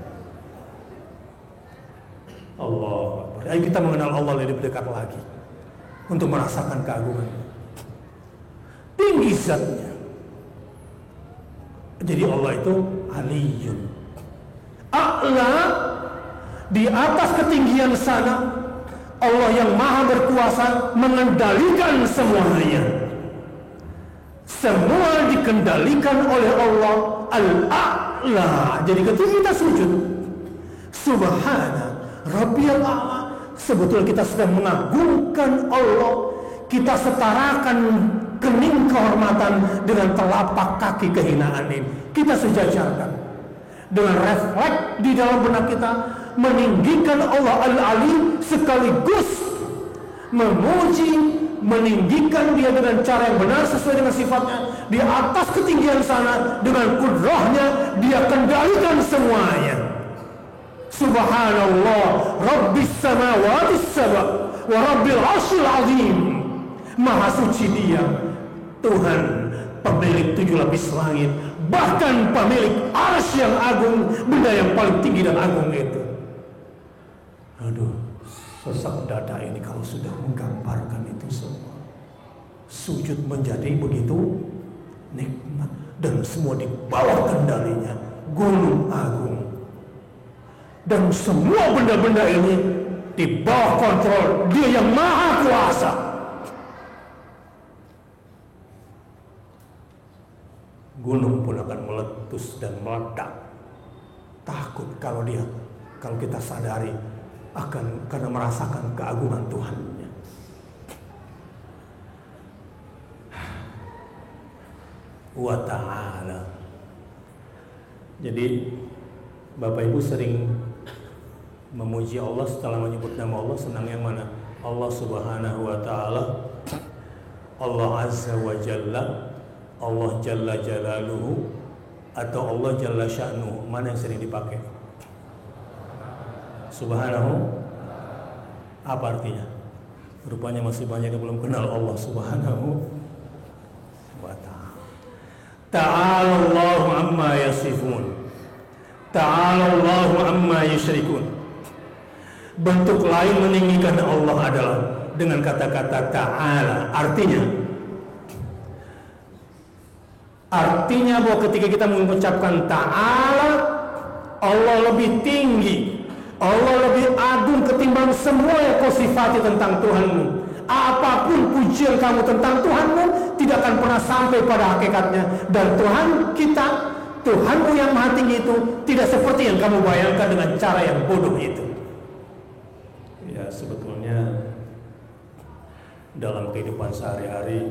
[SPEAKER 1] Allah. Ayo kita mengenal Allah lebih dekat lagi untuk merasakan keagungan. Tinggi zatnya. Jadi Allah itu Aliyun A'la, di atas ketinggian sana. Allah yang maha berkuasa mengendalikan semuanya. Semua dikendalikan oleh Allah Al-A'la. Jadi ketika kita sujud Subhana Rabbiyal A'la, sebetulnya kita sedang mengagungkan Allah. Kita setarakan kening kehormatan dengan telapak kaki kehinaan ini. Kita sejajarkan dengan refleks di dalam benak kita, meninggikan Allah Al-Ali sekaligus memuji, meninggikan Dia dengan cara yang benar sesuai dengan sifatnya. Di atas ketinggian sana dengan kudrahnya Dia kendalikan semuanya. Subhanallah Rabbis samawati sab'a wa Rabbil Arsyil Azim. Maha suci Dia, Tuhan pemilik 7 lapis langit, bahkan pemilik arsy yang agung, benda yang paling tinggi dan agung itu. Aduh, sesak dada ini kalau sudah menggambarkan itu semua. Sujud menjadi begitu nikmat, dan semua di bawah kendalinya, gunung agung. Dan semua benda-benda ini di bawah kontrol Dia yang maha kuasa. Gunung pun akan meletus dan meledak. Takut kalau kita sadari akan karena merasakan keagungan Tuhannya. Wa ta'ala. Jadi Bapak Ibu sering memuji Allah setelah menyebut nama Allah, senang yang mana? Allah Subhanahu wa ta'ala, Allah Azza wa Jalla, Allah Jalla Jalaluhu, atau Allah Jalla Sya'nuhu? Mana yang sering dipakai? Subhanahu. Apa artinya? Rupanya masih banyak yang belum kenal Allah Subhanahu wa ta'ala. Ta'ala Allahu amma yasifun, Ta'ala Allahu amma yusyrikun. Bentuk lain meninggikan Allah adalah dengan kata-kata ta'ala. Artinya bahwa ketika kita mengucapkan ta'ala, Allah lebih tinggi, Allah lebih agung ketimbang semua yang kau sifati tentang Tuhanmu. Apapun pujian kamu tentang Tuhanmu tidak akan pernah sampai pada hakikatnya. Dan Tuhan kita, Tuhanmu yang maha tinggi itu tidak seperti yang kamu bayangkan dengan cara yang bodoh itu. Ya, sebetulnya dalam kehidupan sehari-hari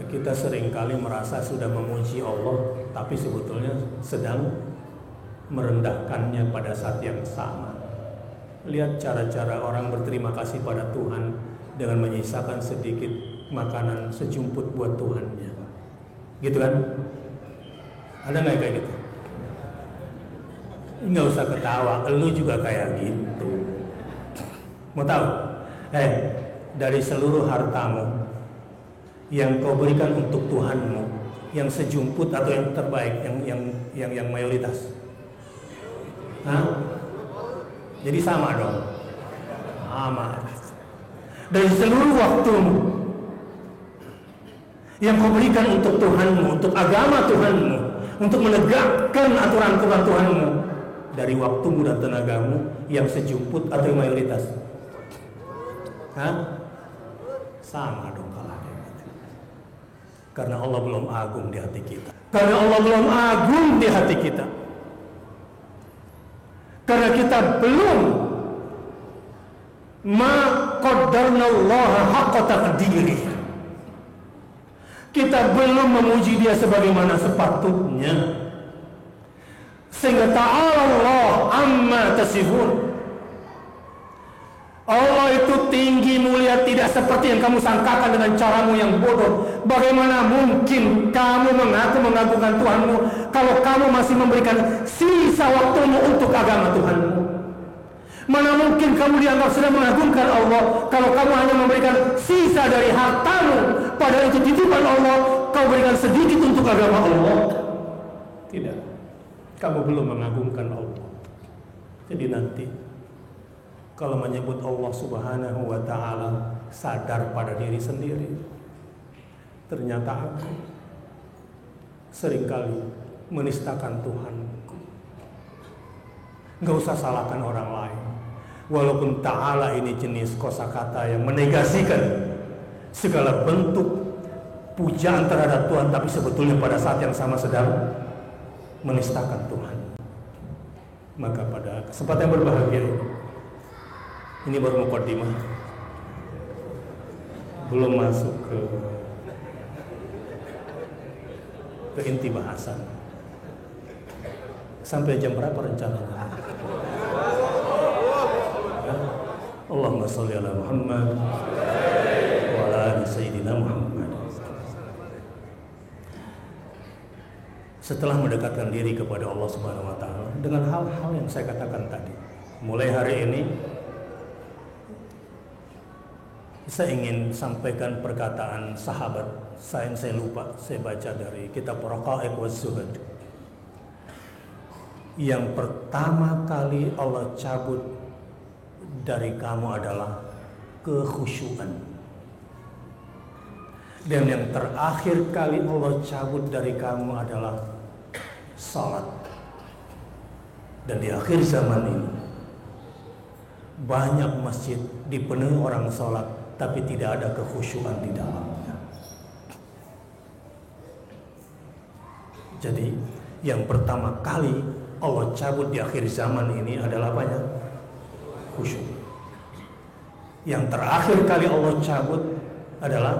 [SPEAKER 1] kita seringkali merasa sudah memuji Allah, tapi sebetulnya sedang merendahkannya pada saat yang sama. Lihat cara-cara orang berterima kasih pada Tuhan dengan menyisakan sedikit makanan sejumput buat Tuhannya. Gitu kan? Ada nggak kayak gitu? Nggak usah ketawa, lu juga kayak gitu. Mau tahu? Dari seluruh hartamu yang kau berikan untuk Tuhanmu, yang sejumput atau yang terbaik, yang mayoritas? Jadi sama dong. Sama. Dari seluruh waktumu, yang kau berikan untuk Tuhanmu, untuk agama Tuhanmu, untuk menegakkan aturan Tuhanmu dari waktumu dan tenagamu yang sejumput atau yang mayoritas? Hah? Sama dong kalau gitu. Karena Allah belum agung di hati kita. Karena Allah belum agung di hati kita. Karena kita belum ma qaddarnallaha haqqa taqdirih. Kita belum memuji Dia sebagaimana sepatutnya. Sehingga ta'ala Allah amma tasifun. Allah itu tinggi mulia, tidak seperti yang kamu sangkakan dengan caramu yang bodoh. Bagaimana mungkin kamu mengaku mengagungkan Tuhanmu kalau kamu masih memberikan sisa waktumu untuk agama Tuhanmu? Mana mungkin kamu dianggap sedang mengagungkan Allah kalau kamu hanya memberikan sisa dari hartamu, padahal itu titipan Allah, kau berikan sedikit untuk agama Allah? Tidak, kamu belum mengagungkan Allah. Jadi nanti kalau menyebut Allah Subhanahu wa ta'ala, sadar pada diri sendiri. Ternyata aku seringkali menistakan Tuhan. Gak usah salahkan orang lain. Walaupun ta'ala ini jenis kosakata yang menegasikan segala bentuk pujaan terhadap Tuhan, tapi sebetulnya pada saat yang sama sedang menistakan Tuhan. Maka pada kesempatan yang berbahagia ini baru muqaddimah, belum masuk ke inti bahasan. Sampai jam berapa rencananya? Allahumma sholli ala Muhammad wa ala ali sayyidina Muhammad. Setelah mendekatkan diri kepada Allah Subhanahu wa taala dengan hal-hal yang saya katakan tadi, mulai hari ini saya ingin sampaikan perkataan sahabat saya lupa, saya baca dari kitab Raqaiq wa Zuhud. Yang pertama kali Allah cabut dari kamu adalah kekhusyuan, dan yang terakhir kali Allah cabut dari kamu adalah salat. Dan di akhir zaman ini banyak masjid dipenuhi orang salat, tapi tidak ada kekhusyuan di dalamnya. Jadi yang pertama kali Allah cabut di akhir zaman ini adalah banyak khusyuk. Yang terakhir kali Allah cabut adalah,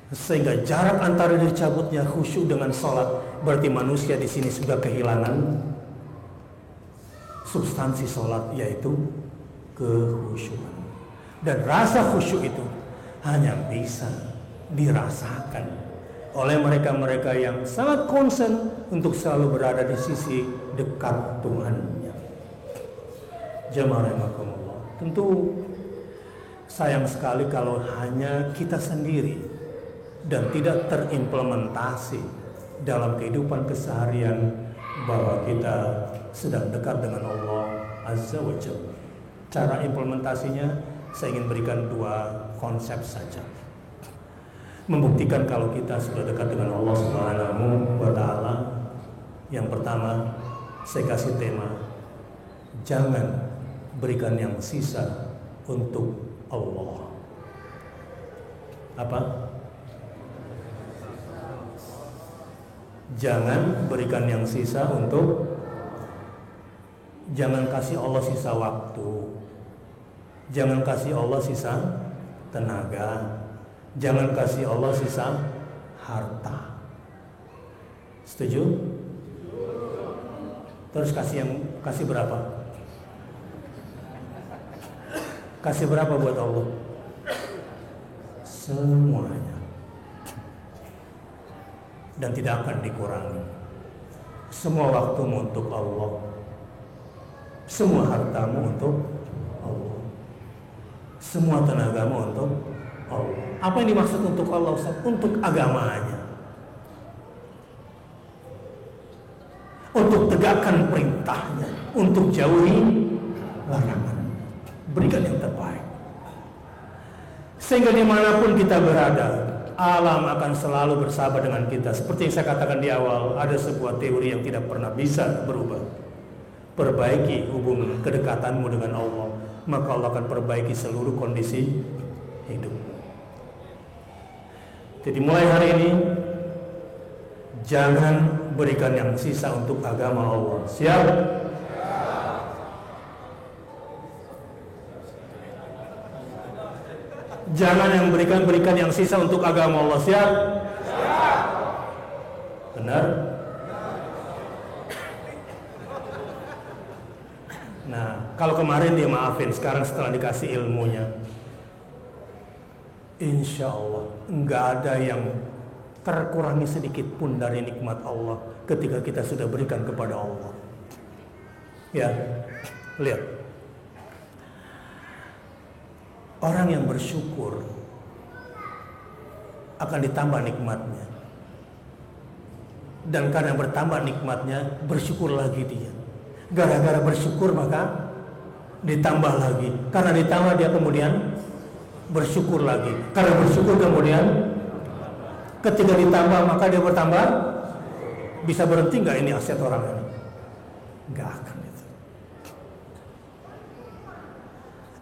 [SPEAKER 1] sehingga jarak antara dicabutnya khusyuk dengan sholat, berarti manusia di sini sudah kehilangan substansi sholat, yaitu kekhusyukan. Dan rasa khusyuk itu hanya bisa dirasakan oleh mereka-mereka yang sangat concern untuk selalu berada di sisi dekat Tuhannya. Jamaah rahimakumullah. Tentu sayang sekali kalau hanya kita sendiri dan tidak terimplementasi dalam kehidupan keseharian bahwa kita sedang dekat dengan Allah Azza wa Jalla. Cara implementasinya saya ingin berikan dua konsep saja. Membuktikan kalau kita sudah dekat dengan Allah Subhanahu wa taala. Yang pertama, saya kasih tema, jangan berikan yang sisa untuk Allah. Apa? Jangan berikan yang sisa untuk, jangan kasih Allah sisa waktu, jangan kasih Allah sisa tenaga, jangan kasih Allah sisa harta. Setuju? Terus kasih berapa? Kasih berapa buat Allah? Semuanya. Dan tidak akan dikurangi. Semua waktumu untuk Allah, semua hartamu untuk Allah, semua tenagamu untuk Allah. Apa yang dimaksud untuk Allah, Ustaz? Untuk agamanya, untuk tegakkan perintahnya, untuk jauhi larangan. Berikan yang terbaik, sehingga dimanapun kita berada, alam akan selalu bersahabat dengan kita. Seperti yang saya katakan di awal, ada sebuah teori yang tidak pernah bisa berubah. Perbaiki hubungan kedekatanmu dengan Allah, maka Allah akan perbaiki seluruh kondisi hidup. Jadi mulai hari ini, jangan berikan yang sisa untuk agama Allah. Siap? Jangan yang berikan yang sisa untuk agama Allah. Siap? Benar? Nah, kalau kemarin dia maafin, sekarang setelah dikasih ilmunya, insya Allah nggak ada yang terkurangi sedikit pun dari nikmat Allah ketika kita sudah berikan kepada Allah. Ya, lihat. Orang yang bersyukur akan ditambah nikmatnya. Dan karena bertambah nikmatnya, bersyukur lagi dia. Gara-gara bersyukur maka ditambah lagi. Karena ditambah dia kemudian bersyukur lagi. Karena bersyukur kemudian ketika ditambah maka dia bertambah. Bisa berhenti nggak ini aset orang ini? Nggak akan itu.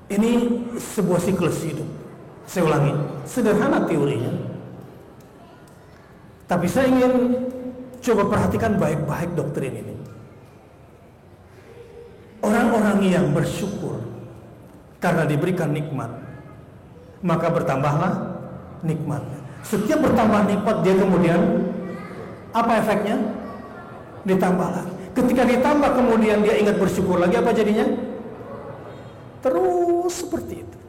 [SPEAKER 1] Ini sebuah siklus hidup. Saya ulangi, sederhana teorinya. Tapi saya ingin coba perhatikan baik-baik doktrin ini. Orang-orang yang bersyukur karena diberikan nikmat, maka bertambahlah nikmatnya. Setiap bertambah nikmat dia kemudian apa efeknya? Ditambah lagi. Ketika ditambah kemudian dia ingat bersyukur lagi, apa jadinya? Terus seperti itu.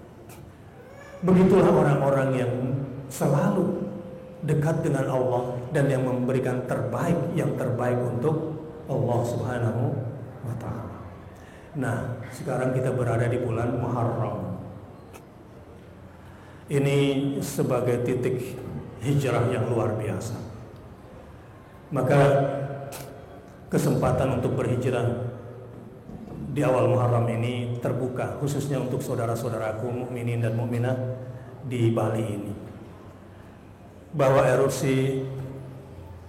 [SPEAKER 1] Begitulah orang-orang yang selalu dekat dengan Allah dan yang memberikan yang terbaik untuk Allah Subhanahu wa ta'ala. Nah, sekarang kita berada di bulan Muharram. Ini sebagai titik hijrah yang luar biasa. Maka kesempatan untuk berhijrah di awal Muharram ini terbuka khususnya untuk saudara-saudaraku mukminin dan mukminah di Bali ini. Bahwa erupsi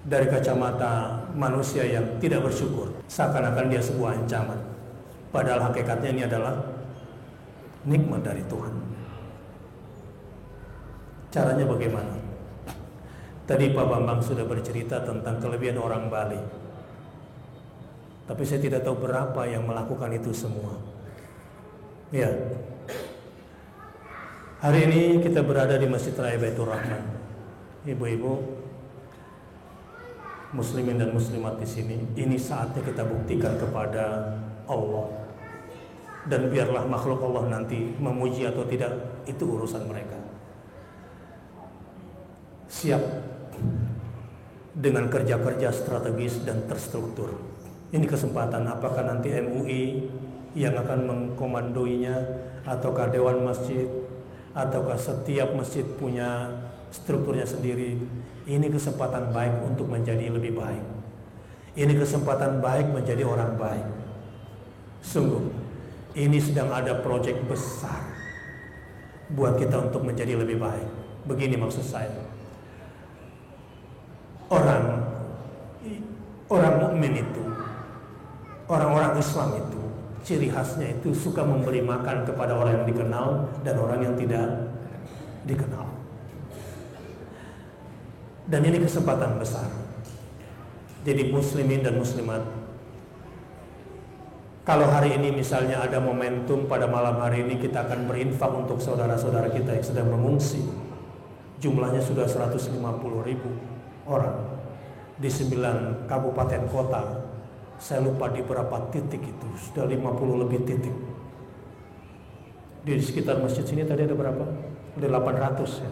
[SPEAKER 1] dari kacamata manusia yang tidak bersyukur seakan-akan dia sebuah ancaman. Padahal hakikatnya ini adalah nikmat dari Tuhan. Caranya bagaimana? Tadi Pak Bambang sudah bercerita tentang kelebihan orang Bali. Tapi saya tidak tahu berapa yang melakukan itu semua. Ya. Hari ini kita berada di Masjid Raya Baitur Rahman. Ibu-ibu, muslimin dan muslimat di sini, ini saatnya kita buktikan kepada Allah. Dan biarlah makhluk Allah nanti memuji atau tidak, itu urusan mereka. Siap dengan kerja-kerja strategis dan terstruktur. Ini kesempatan, apakah nanti MUI yang akan mengkomandoinya, ataukah Dewan Masjid, ataukah setiap masjid punya strukturnya sendiri. Ini kesempatan baik untuk menjadi lebih baik. Ini kesempatan baik menjadi orang baik. Sungguh, ini sedang ada proyek besar buat kita untuk menjadi lebih baik. Begini maksud saya. Orang mukmin itu, orang-orang Islam itu, ciri khasnya itu suka memberi makan kepada orang yang dikenal dan orang yang tidak dikenal. Dan ini kesempatan besar. Jadi muslimin dan muslimat, kalau hari ini misalnya ada momentum pada malam hari ini kita akan berinfak untuk saudara-saudara kita yang sedang mengungsi. Jumlahnya sudah 150.000 orang di 9 kabupaten kota. Saya lupa di berapa titik itu, sudah 50 lebih titik. Di sekitar masjid sini tadi ada berapa? Ada 800 ya.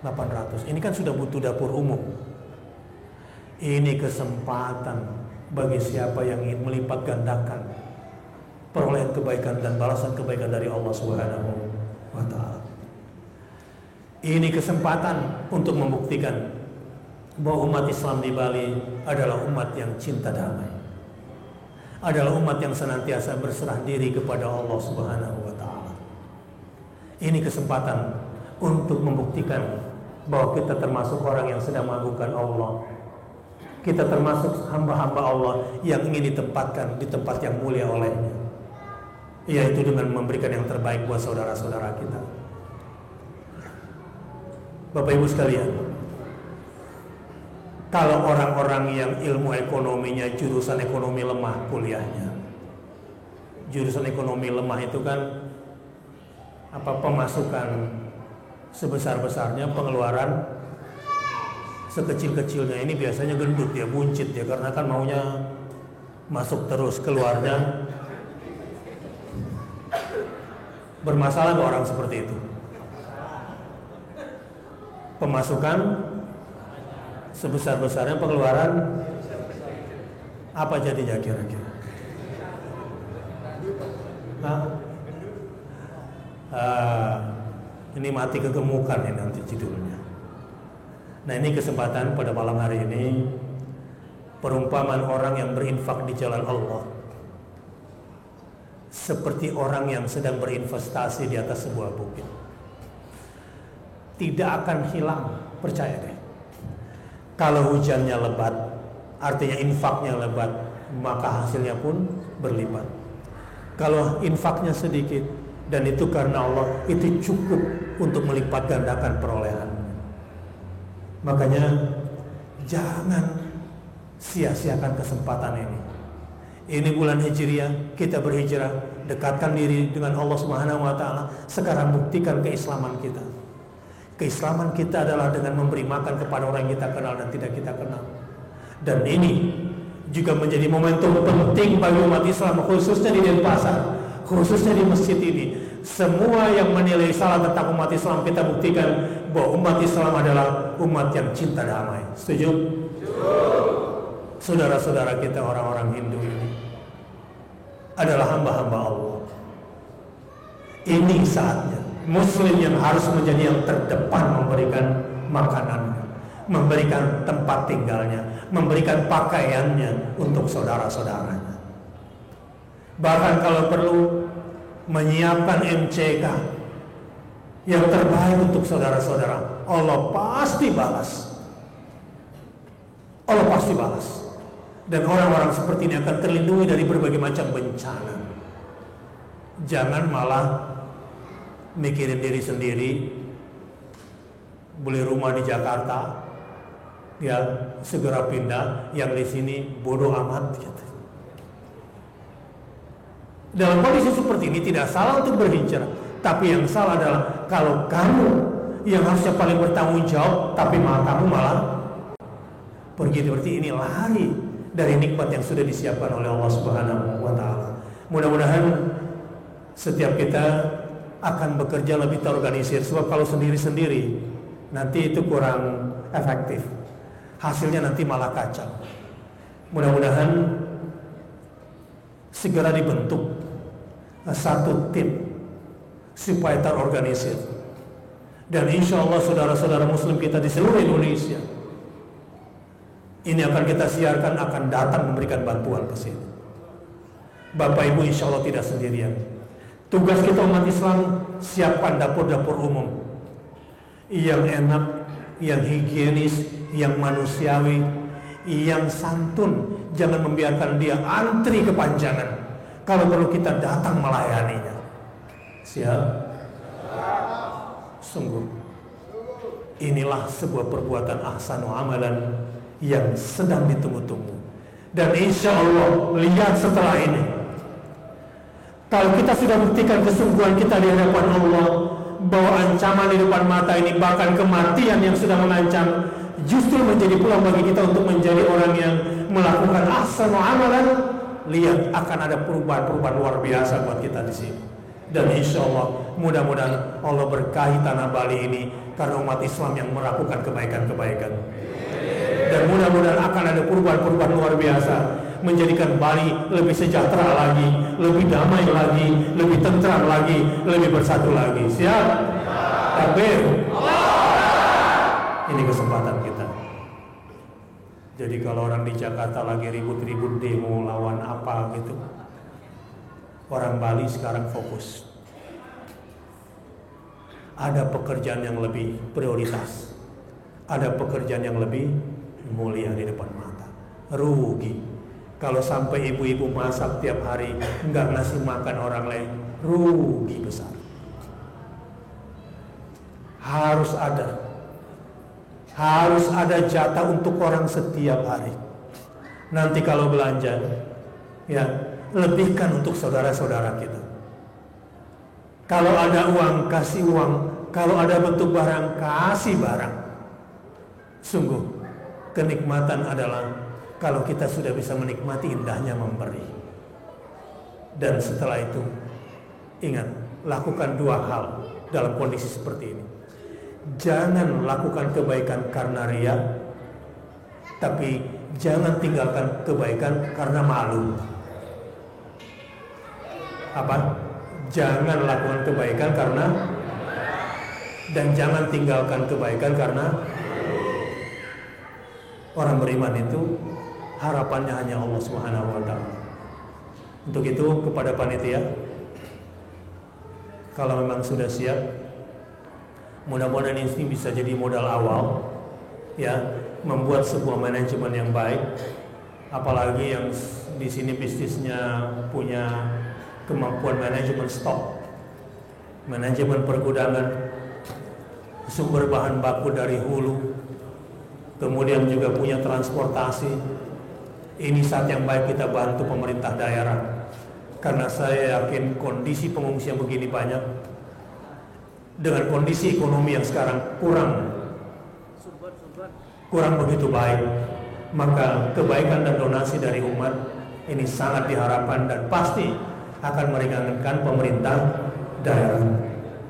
[SPEAKER 1] 800. Ini kan sudah butuh dapur umum. Ini kesempatan bagi siapa yang ingin melipat gandakan perolehan kebaikan dan balasan kebaikan dari Allah Subhanahu wa ta'ala. Ini kesempatan untuk membuktikan bahwa umat Islam di Bali adalah umat yang cinta damai, adalah umat yang senantiasa berserah diri kepada Allah Subhanahu wa ta'ala. Ini kesempatan untuk membuktikan bahwa kita termasuk orang yang sedang mengagungkan Allah. Kita termasuk hamba-hamba Allah yang ingin ditempatkan di tempat yang mulia olehnya, yaitu dengan memberikan yang terbaik buat saudara-saudara kita. Bapak Ibu sekalian, kalau orang-orang yang ilmu ekonominya jurusan ekonomi lemah kuliahnya, jurusan ekonomi lemah itu kan pemasukan sebesar-besarnya, pengeluaran sekecil-kecilnya, ini biasanya gendut ya, buncit ya, karena kan maunya masuk terus, keluarnya bermasalah nggak orang seperti itu? Pemasukan sebesar-besarnya, pengeluaran apa jadinya kira-kira? Ini mati kegemukan ya nanti judulnya. Nah, ini kesempatan pada malam hari ini, perumpamaan orang yang berinfak di jalan Allah seperti orang yang sedang berinvestasi di atas sebuah bukit. Tidak akan hilang, percaya deh. Kalau hujannya lebat, artinya infaknya lebat, maka hasilnya pun berlipat. Kalau infaknya sedikit, dan itu karena Allah, itu cukup untuk melipat gandakan perolehan. Makanya jangan sia-siakan kesempatan ini. Ini bulan Hijriah, kita berhijrah, dekatkan diri dengan Allah Subhanahu wa taala. Sekarang buktikan keislaman kita. Keislaman kita adalah dengan memberi makan kepada orang yang kita kenal dan tidak kita kenal. Dan ini juga menjadi momentum penting bagi umat Islam, khususnya di Denpasar, khususnya di masjid ini. Semua yang menilai salah tentang umat Islam, kita buktikan bahwa umat Islam adalah umat yang cinta damai. Setuju? Saudara-saudara kita orang-orang Hindu ini adalah hamba-hamba Allah. Ini saatnya Muslim yang harus menjadi yang terdepan memberikan makanannya, memberikan tempat tinggalnya, memberikan pakaiannya untuk saudara-saudaranya. Bahkan kalau perlu menyiapkan MCK yang terbaik untuk saudara-saudara. Allah pasti balas. Allah pasti balas. Dan orang-orang seperti ini akan terlindungi dari berbagai macam bencana. Jangan malah mikirin diri sendiri, beli rumah di Jakarta, ya segera pindah, yang di sini bodoh amat gitu. Dalam kondisi seperti ini tidak salah untuk berhijrah, tapi yang salah adalah kalau kamu yang harusnya paling bertanggung jawab, tapi kamu malah pergi. Berarti ini lari dari nikmat yang sudah disiapkan oleh Allah Subhanahu wa taala. Mudah-mudahan setiap kita akan bekerja lebih terorganisir, sebab kalau sendiri-sendiri nanti itu kurang efektif. Hasilnya nanti malah kacau. Mudah-mudahan segera dibentuk satu tim supaya terorganisir, dan insya Allah saudara-saudara Muslim kita di seluruh Indonesia ini akan kita siarkan, akan datang memberikan bantuan ke sini. Bapak Ibu insya Allah tidak sendirian. Tugas kita umat Islam, siapkan dapur-dapur umum yang enak, yang higienis, yang manusiawi, yang santun. Jangan membiarkan dia antri kepanjangan. Kalau perlu kita datang melayaninya. Siap? Sungguh inilah sebuah perbuatan ahsanu amalan yang sedang ditunggu-tunggu. Dan insya Allah lihat setelah ini, kalau kita sudah buktikan kesungguhan kita di hadapan Allah, bahwa ancaman di depan mata ini, bahkan kematian yang sudah mengancam, justru menjadi peluang bagi kita untuk menjadi orang yang melakukan ahsanu amalan. Lihat, akan ada perubahan-perubahan luar biasa buat kita di sini. Dan insya Allah mudah-mudahan Allah berkahi tanah Bali ini karena umat Islam yang melakukan kebaikan-kebaikan. Dan mudah-mudahan akan ada perubahan-perubahan luar biasa, menjadikan Bali lebih sejahtera lagi, lebih damai lagi, lebih tentram lagi, lebih bersatu lagi. Siap? Takbir. Ini kesempatan kita. Jadi kalau orang di Jakarta lagi ribut-ribut demo lawan apa gitu, orang Bali sekarang fokus. Ada pekerjaan yang lebih prioritas. ada pekerjaan yang lebih mulia di depan mata. Rugi kalau sampai ibu-ibu masak tiap hari nggak ngasih makan orang lain, rugi besar. Harus ada jatah untuk orang setiap hari. Nanti kalau belanja, ya lebihkan untuk saudara-saudara kita. Kalau ada uang, kasih uang. Kalau ada bentuk barang, kasih barang. Sungguh, kenikmatan adalah kalau kita sudah bisa menikmati indahnya memberi. Dan setelah itu, ingat, lakukan dua hal dalam kondisi seperti ini. Jangan lakukan kebaikan karena ria, tapi jangan tinggalkan kebaikan karena malu. Apa? Jangan lakukan kebaikan karena, dan jangan tinggalkan kebaikan karena. Orang beriman itu harapannya hanya Allah Subhanahu wa taala. Untuk itu kepada panitia, kalau memang sudah siap, mudah-mudahan ini bisa jadi modal awal ya, membuat sebuah manajemen yang baik. Apalagi yang di sini bisnisnya punya kemampuan manajemen stok, manajemen pergudangan, sumber bahan baku dari hulu, kemudian juga punya transportasi. Ini saat yang baik kita bantu pemerintah daerah, karena saya yakin kondisi pengungsi yang begini banyak, dengan kondisi ekonomi yang sekarang kurang begitu baik, maka kebaikan dan donasi dari umat ini sangat diharapkan dan pasti akan meringankan pemerintah daerah.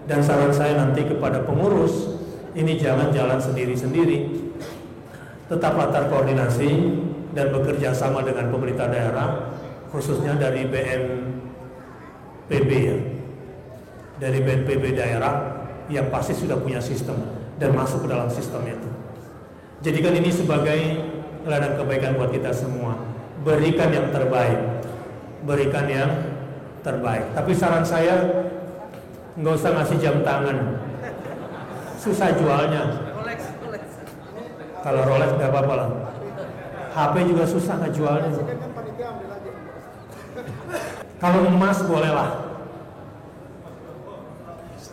[SPEAKER 1] Dan saran saya nanti kepada pengurus, ini jangan jalan sendiri-sendiri, tetaplah terkoordinasi dan bekerja sama dengan pemerintah daerah, khususnya dari BNPB ya, dari BNPB daerah yang pasti sudah punya sistem dan masuk ke dalam sistem itu. Jadikan ini sebagai ladang kebaikan buat kita semua. Berikan yang terbaik, berikan yang terbaik. Tapi saran saya, nggak usah ngasih jam tangan, susah jualnya. Kalau Rolex nggak apa-apa lah. HP juga susah nggak jualnya. Kalau emas bolehlah,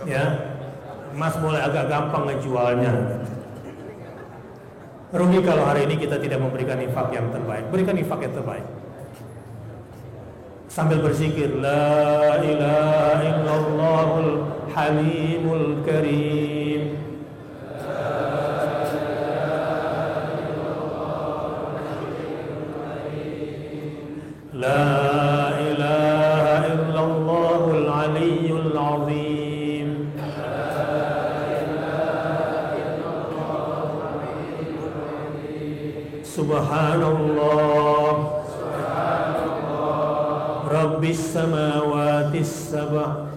[SPEAKER 1] ya, emas boleh agak gampang ngejualnya. Rugi kalau hari ini kita tidak memberikan infak yang terbaik. Berikan infak yang terbaik. Sambil berzikir, La ilaha illallahul halimul karim. La ilaha illallahul aliyyul azim. Subhanallah, Rabbis samawati sab'a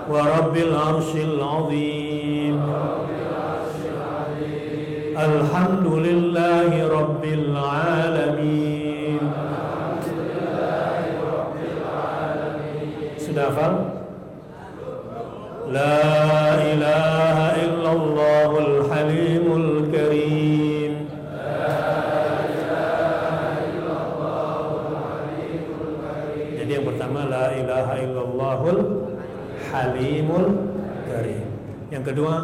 [SPEAKER 1] wa Rabbil arshil azim. Alhamdulillahi Rabbil alamin. Sudah hafal? La ilaha illallahul halimul karim. Jadi yang pertama la ilaha illallahul halimul karim. Yang kedua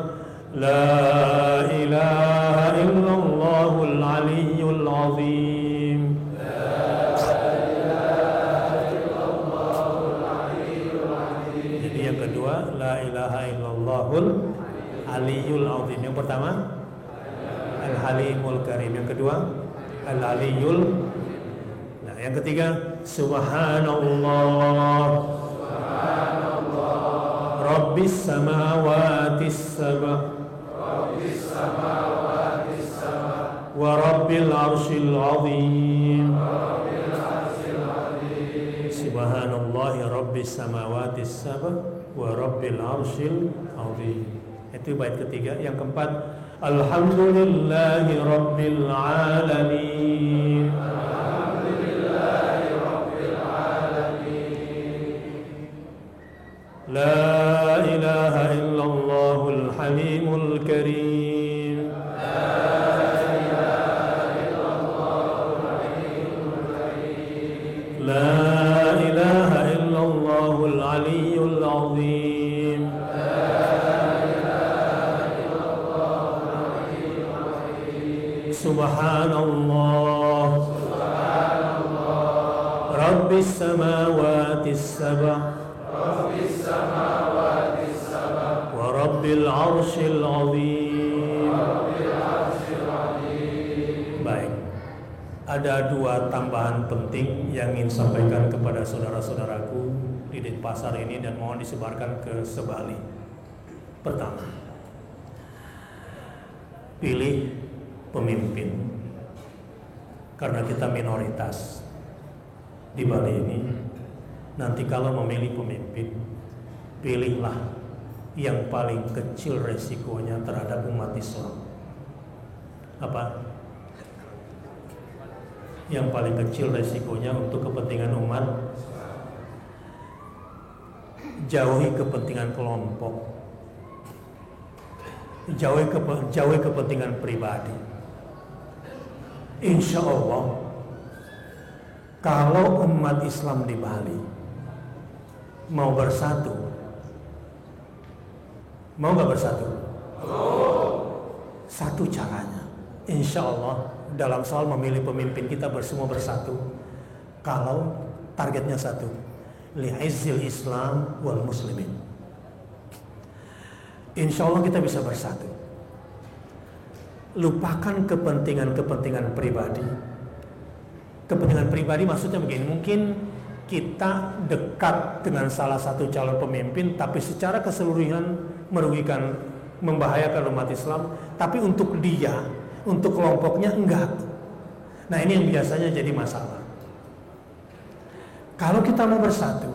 [SPEAKER 1] La ilaha illallahul aliyyul azim. Jadi yang kedua la ilaha illallahul aliyyul azim. Yang pertama al halimul karim. Yang kedua al aliyyul. Nah, yang ketiga subhanallah, Rabbis samawati sab'a wa Rabbil arshil azim. Subhanallahi Rabbis samawati sab'a wa Rabbil arshil azim. Itu bait ketiga. Yang keempat, Alhamdulillahi Rabbil alamin. La ilaha illallahul halimul العظيم لا إله إلا الله العلي العظيم سبحان الله رب السماوات السبع ورب العرش العظيم. Baik, ada dua tambahan penting yang ingin sampaikan kepada saudara-saudaraku di Denpasar ini dan mohon disebarkan ke sebali. Pertama, pilih pemimpin, karena kita minoritas di Bali ini. Nanti kalau memilih pemimpin, pilihlah yang paling kecil resikonya terhadap umat Islam. Apa? Yang paling kecil resikonya untuk kepentingan umat. Jauhi kepentingan kelompok, jauhi kepentingan pribadi. Insya Allah, kalau umat Islam di Bali mau bersatu, mau gak bersatu? Satu caranya, insya Allah, dalam soal memilih pemimpin kita semua bersatu. Kalau targetnya satu, li'izzil Islam wal muslimin. Insya Allah kita bisa bersatu. Lupakan kepentingan pribadi. Kepentingan pribadi maksudnya begini, mungkin kita dekat dengan salah satu calon pemimpin, tapi secara keseluruhan merugikan, membahayakan umat Islam. Tapi untuk dia, untuk kelompoknya enggak. Nah, ini yang biasanya jadi masalah. Kalau kita mau bersatu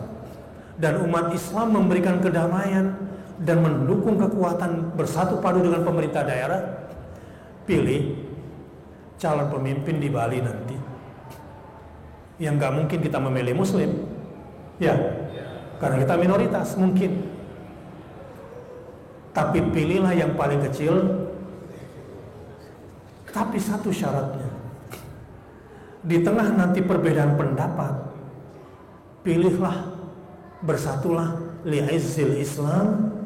[SPEAKER 1] dan umat Islam memberikan kedamaian dan mendukung kekuatan bersatu padu dengan pemerintah daerah, pilih calon pemimpin di Bali nanti. Yang nggak mungkin kita memilih Muslim, ya, karena kita minoritas mungkin. Tapi pilihlah yang paling kecil. Tapi satu syaratnya, di tengah nanti perbedaan pendapat, pilihlah, bersatulah li'izzil Islam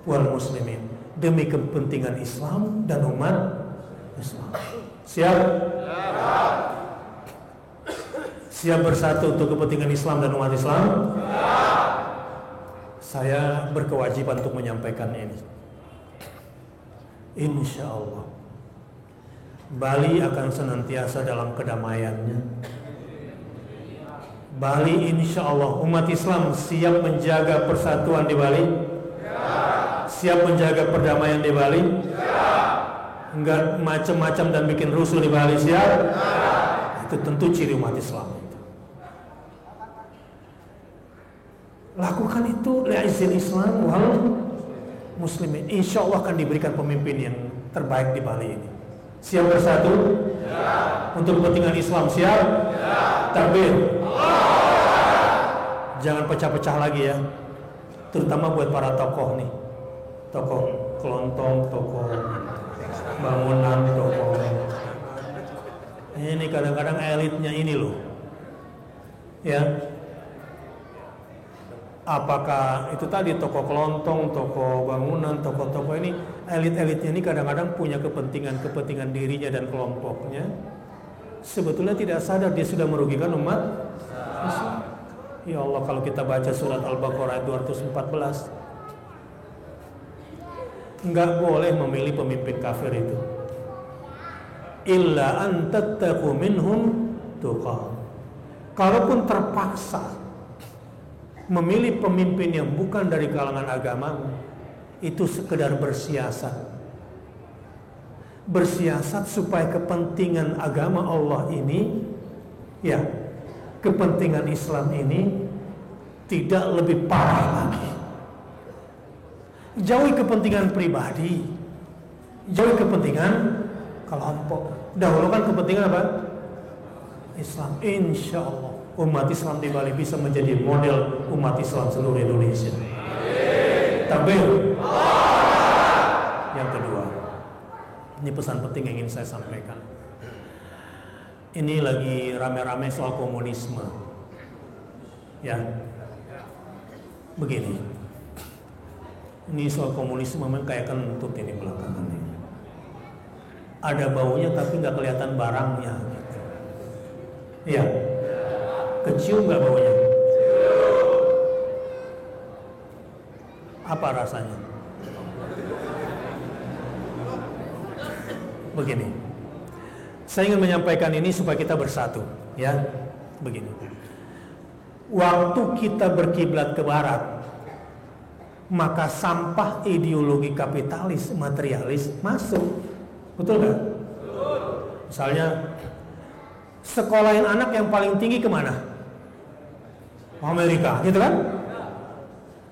[SPEAKER 1] wal muslimin, demi kepentingan Islam dan umat Islam. Siap? Siap bersatu untuk kepentingan Islam dan umat Islam? Saya berkewajiban untuk menyampaikan ini. Insya Allah Bali akan senantiasa dalam kedamaiannya. Bali insya Allah, umat Islam siap menjaga persatuan di Bali? Siap menjaga perdamaian di Bali? Enggak macam-macam dan bikin rusuh di Bali, siap? Itu tentu ciri umat Islam. Lakukan itu li'izzil Islam wal muslimin. Insya Allah akan diberikan pemimpin yang terbaik di Bali ini. Siap bersatu? Untuk kepentingan Islam, siap? Takbir. Jangan pecah-pecah lagi ya. Terutama buat para tokoh nih. Tokoh kelontong, tokoh bangunan, tokoh. Ini kadang-kadang elitnya ini loh. Ya. Apakah itu tadi tokoh kelontong, tokoh bangunan, tokoh-tokoh ini, elit-elitnya ini kadang-kadang punya kepentingan dirinya dan kelompoknya. Sebetulnya tidak sadar dia sudah merugikan umat Islam. Ya Allah, kalau kita baca surat Al-Baqarah 214, enggak boleh memilih pemimpin kafir itu. Illa an tattaqu minhum tuqah. Kalaupun terpaksa memilih pemimpin yang bukan dari kalangan agama, itu sekedar bersiasat. Bersiasat supaya kepentingan agama Allah ini, ya, kepentingan Islam ini tidak lebih parah lagi. Jauhi kepentingan pribadi, jauhi kepentingan kelompok. Dahulukan kepentingan apa? Islam. Insya Allah umat Islam di Bali bisa menjadi model umat Islam seluruh Indonesia. Takbir. Yang kedua, Ini pesan penting yang ingin saya sampaikan. Ini lagi rame-rame soal komunisme. Ya. Begini. Ini soal komunisme memang kayak kentut ini belakangan ini. Ada baunya tapi nggak kelihatan barangnya. Gitu. Ya. Kecium nggak baunya? Apa rasanya? Begini, saya ingin menyampaikan ini supaya kita bersatu, ya. Begini, waktu kita berkiblat ke barat, maka sampah ideologi kapitalis, materialis masuk, betul nggak? Misalnya, sekolahin anak yang paling tinggi kemana? Amerika, gitu kan?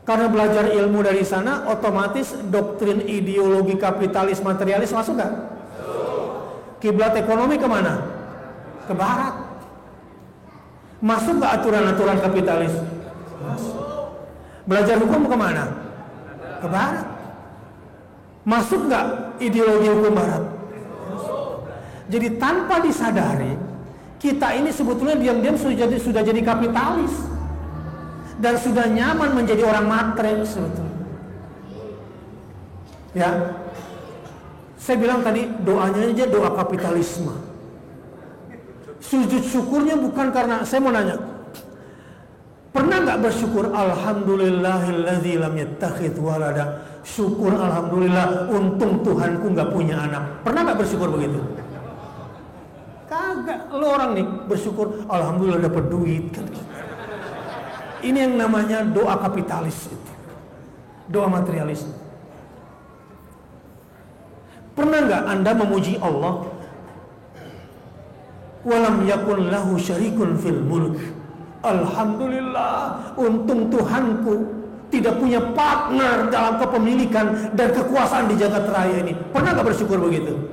[SPEAKER 1] Karena belajar ilmu dari sana, otomatis doktrin ideologi kapitalis, materialis masuk nggak? Kiblat ekonomi kemana? Ke barat. Masuk gak aturan-aturan kapitalis? Masuk. Belajar hukum kemana? Ke barat. Masuk gak ideologi hukum barat? Masuk. Jadi tanpa disadari, kita ini sebetulnya diam-diam sudah jadi kapitalis dan sudah nyaman menjadi orang matre sebetulnya. Ya. Saya bilang tadi doanya aja doa kapitalisme. Sujud syukurnya bukan karena, saya mau nanya, pernah nggak bersyukur alhamdulillahilladzi lam yattakhidz walada? Syukur alhamdulillah, untung Tuhanku nggak punya anak. Pernah nggak bersyukur begitu? Kagak. Lo orang nih bersyukur alhamdulillah dapat duit kan. Ini yang namanya doa kapitalis itu. Doa materialis. Pernah nggak Anda memuji Allah? Walam yakun lahu syarikun fil mulk. Alhamdulillah, untung Tuhanku tidak punya partner dalam kepemilikan dan kekuasaan di jagat raya ini. Pernah nggak bersyukur begitu?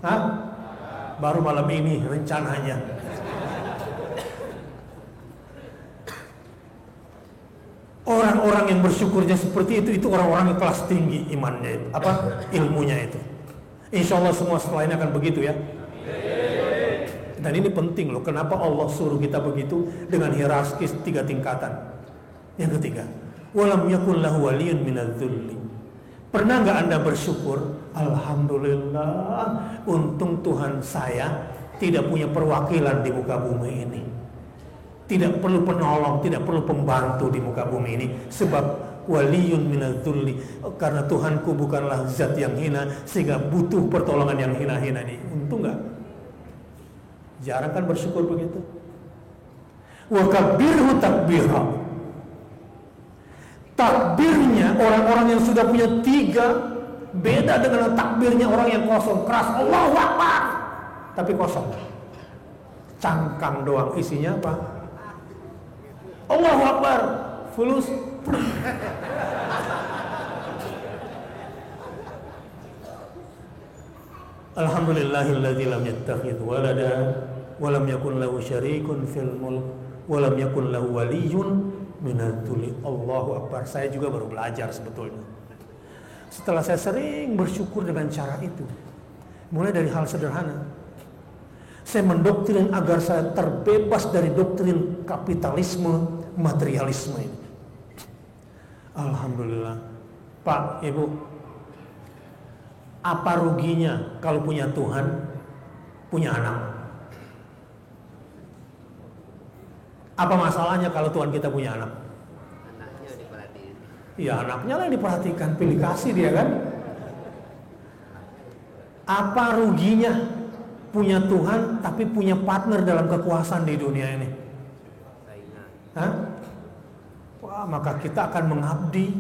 [SPEAKER 1] Hah? Baru malam ini rencananya. Orang-orang yang bersyukurnya seperti itu orang-orang yang kelas tinggi imannya itu, ilmunya itu. Insya Allah semua setelah ini akan begitu ya. Dan ini penting loh, kenapa Allah suruh kita begitu dengan hierarkis 3 tingkatan. Yang ketiga, walam yakun lahu waliyun minadz-dzulli. Pernah nggak Anda bersyukur? Alhamdulillah, untung Tuhan saya tidak punya perwakilan di muka bumi ini. Tidak perlu penolong, tidak perlu pembantu di muka bumi ini. Sebab waliyun minadz-dzulli, karena Tuhanku bukanlah zat yang hina sehingga butuh pertolongan yang hina-hina ini. Untung nggak? Jarang kan bersyukur begitu. Wa kabbirhu takbira. Takbirnya orang-orang yang sudah punya 3 beda dengan takbirnya orang yang kosong, keras Allahu Akbar tapi kosong. Cangkang doang, isinya apa? Allahu Akbar, fulus. Alhamdulillahilladzi lam yattakhidz walada wa lam yakun lahu syarikun fil mulk wa lam yakun lahu waliyyun minadz-dzulli. Allahu Akbar. Saya juga baru belajar sebetulnya. Setelah saya sering bersyukur dengan cara itu, mulai dari hal sederhana. Saya mendoktrin agar saya terbebas dari doktrin kapitalisme, materialisme ini. Alhamdulillah. Pak, Ibu, apa ruginya kalau punya Tuhan, punya anak? Apa masalahnya kalau Tuhan kita punya anak?
[SPEAKER 2] Anaknya diperhatiin.
[SPEAKER 1] Ya, anaknya lah yang diperhatikan, pilih kasih dia kan. Apa ruginya punya Tuhan tapi punya partner dalam kekuasaan di dunia ini? Hah? Wah, maka kita akan mengabdi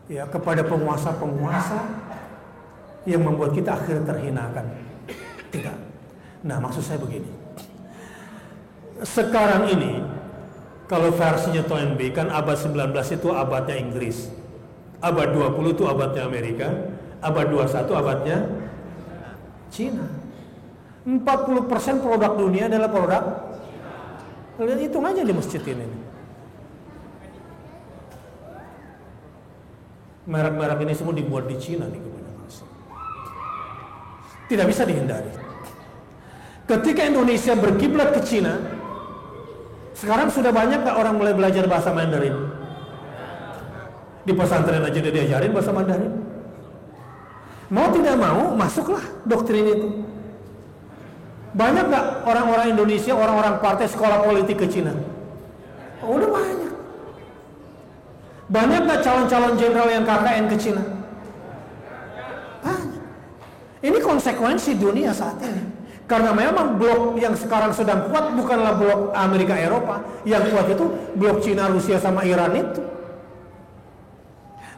[SPEAKER 1] ya kepada penguasa-penguasa yang membuat kita akhirnya terhinakan. Tidak. Nah, maksud saya begini. Sekarang ini kalau versinya Toynbee kan abad 19 itu abadnya Inggris, abad 20 itu abadnya Amerika, abad 21 abadnya Cina. 40% produk dunia adalah produk. Kalian hitung aja di masjid ini. Merek-merek ini semua dibuat di Cina nih kebanyakan. Tidak bisa dihindari. Ketika Indonesia berkiblat ke Cina, sekarang sudah banyak gak orang mulai belajar bahasa Mandarin? Di pesantren aja dia diajarin bahasa Mandarin. Mau tidak mau, masuklah doktrin itu. Banyak gak orang-orang Indonesia, orang-orang partai sekolah politik ke Cina? Oh, udah banyak. Banyak gak calon-calon jenderal yang KKN ke Cina? Banyak. Ini konsekuensi dunia saat ini. Karena memang blok yang sekarang sedang kuat bukanlah blok Amerika Eropa. Yang kuat itu blok Cina, Rusia, sama Iran itu.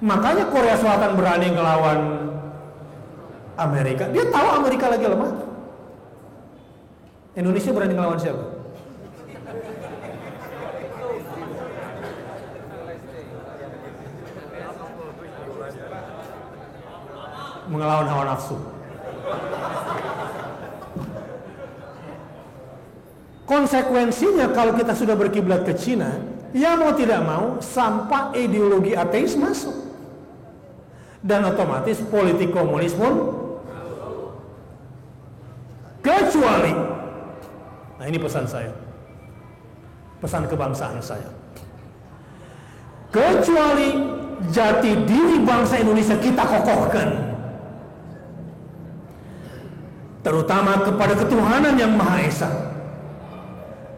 [SPEAKER 1] Makanya Korea Selatan berani ngelawan Amerika. Dia tahu Amerika lagi lemah. Indonesia berani ngelawan siapa? Mengelawan hawa nafsu. Konsekuensinya kalau kita sudah berkiblat ke Cina, ya mau tidak mau sampah ideologi ateis masuk. Dan otomatis politik komunis pun kecuali, nah ini pesan saya, pesan kebangsaan saya, kecuali jati diri bangsa Indonesia kita kokohkan, terutama kepada ketuhanan yang Maha Esa,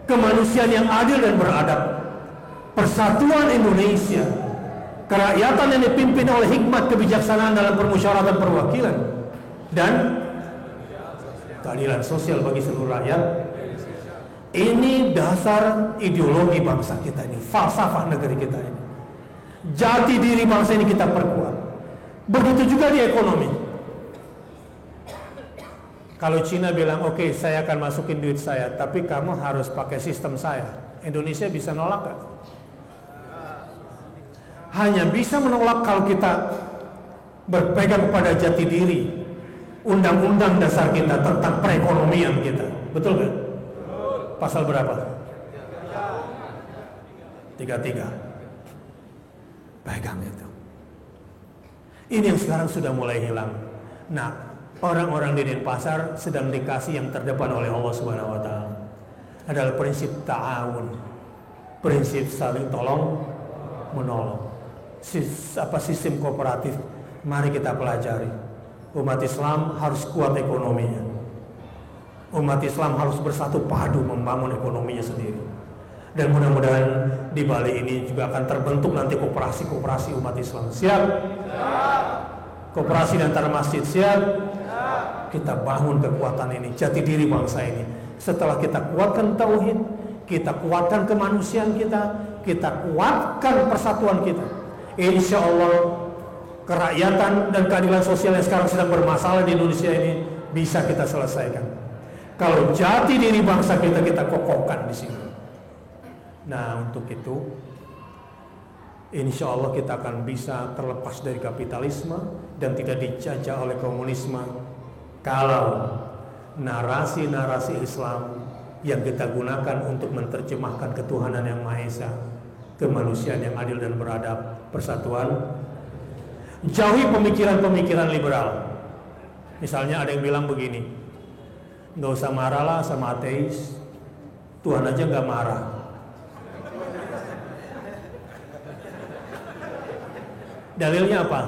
[SPEAKER 1] kemanusiaan yang adil dan beradab, persatuan Indonesia, kerakyatan yang dipimpin oleh hikmat kebijaksanaan dalam permusyawaratan perwakilan, dan keadilan sosial bagi seluruh rakyat. Ini dasar ideologi bangsa kita ini, falsafah negeri kita ini. Jati diri bangsa ini kita perkuat. Begitu juga di ekonomi. Kalau Cina bilang, oke, saya akan masukin duit saya, tapi kamu harus pakai sistem saya. Indonesia bisa nolak gak? Hanya bisa menolak kalau kita berpegang kepada jati diri, undang-undang dasar kita tentang perekonomian kita. Betul gak? Pasal berapa? 33. Pegang itu. Ini yang sekarang sudah mulai hilang. Nah, orang-orang di Denpasar sedang dikasih yang terdepan oleh Allah Subhanahu wa taala. Adalah prinsip ta'awun. Prinsip saling tolong menolong. Sistem kooperatif. Mari kita pelajari. Umat Islam harus kuat ekonominya. Umat Islam harus bersatu padu membangun ekonominya sendiri. Dan mudah-mudahan di Bali ini juga akan terbentuk nanti koperasi-koperasi umat Islam. Siap? Koperasi di antara masjid. Siap? Kita bangun kekuatan ini, jati diri bangsa ini. Setelah kita kuatkan tauhid, kita kuatkan kemanusiaan kita kuatkan persatuan kita. Insya Allah kerakyatan dan keadilan sosial yang sekarang sedang bermasalah di Indonesia ini bisa kita selesaikan. Kalau jati diri bangsa kita kokohkan di sini. Nah, untuk itu insya Allah kita akan bisa terlepas dari kapitalisme dan tidak dijajah oleh komunisme kalau narasi-narasi Islam yang kita gunakan untuk menerjemahkan ketuhanan yang Maha Esa, kemanusiaan yang adil dan beradab, persatuan. Jauhi pemikiran-pemikiran liberal. Misalnya ada yang bilang begini, nggak usah marahlah sama ateis, Tuhan aja nggak marah. Dalilnya apa?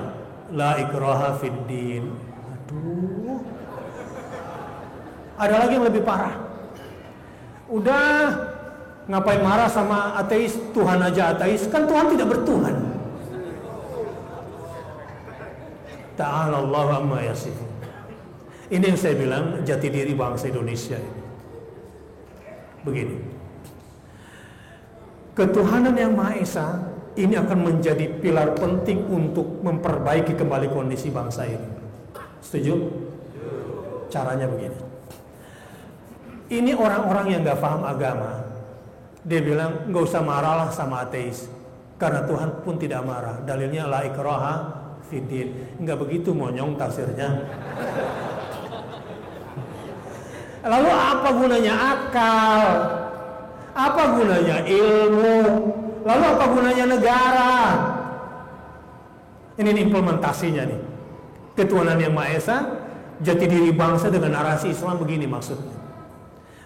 [SPEAKER 1] La ikraha fid din. Aduh. Ada lagi yang lebih parah. Udah, ngapain marah sama ateis? Tuhan aja ateis, kan Tuhan tidak bertuhan. Ta'ala Allah amma yasifun. Ini yang saya bilang jati diri bangsa Indonesia ini. Begini. Ketuhanan yang Maha Esa ini akan menjadi pilar penting untuk memperbaiki kembali kondisi bangsa ini. Setuju? Caranya begini. Ini orang-orang yang gak paham agama. Dia bilang gak usah marahlah sama ateis, karena Tuhan pun tidak marah. Dalilnya la ikraha fiddin. Gak begitu monyong tafsirnya. Lalu apa gunanya akal? Apa gunanya ilmu? Lalu apa gunanya negara? Ini implementasinya nih. Ketuhanan yang Maha Esa, jati diri bangsa dengan narasi Islam begini maksudnya.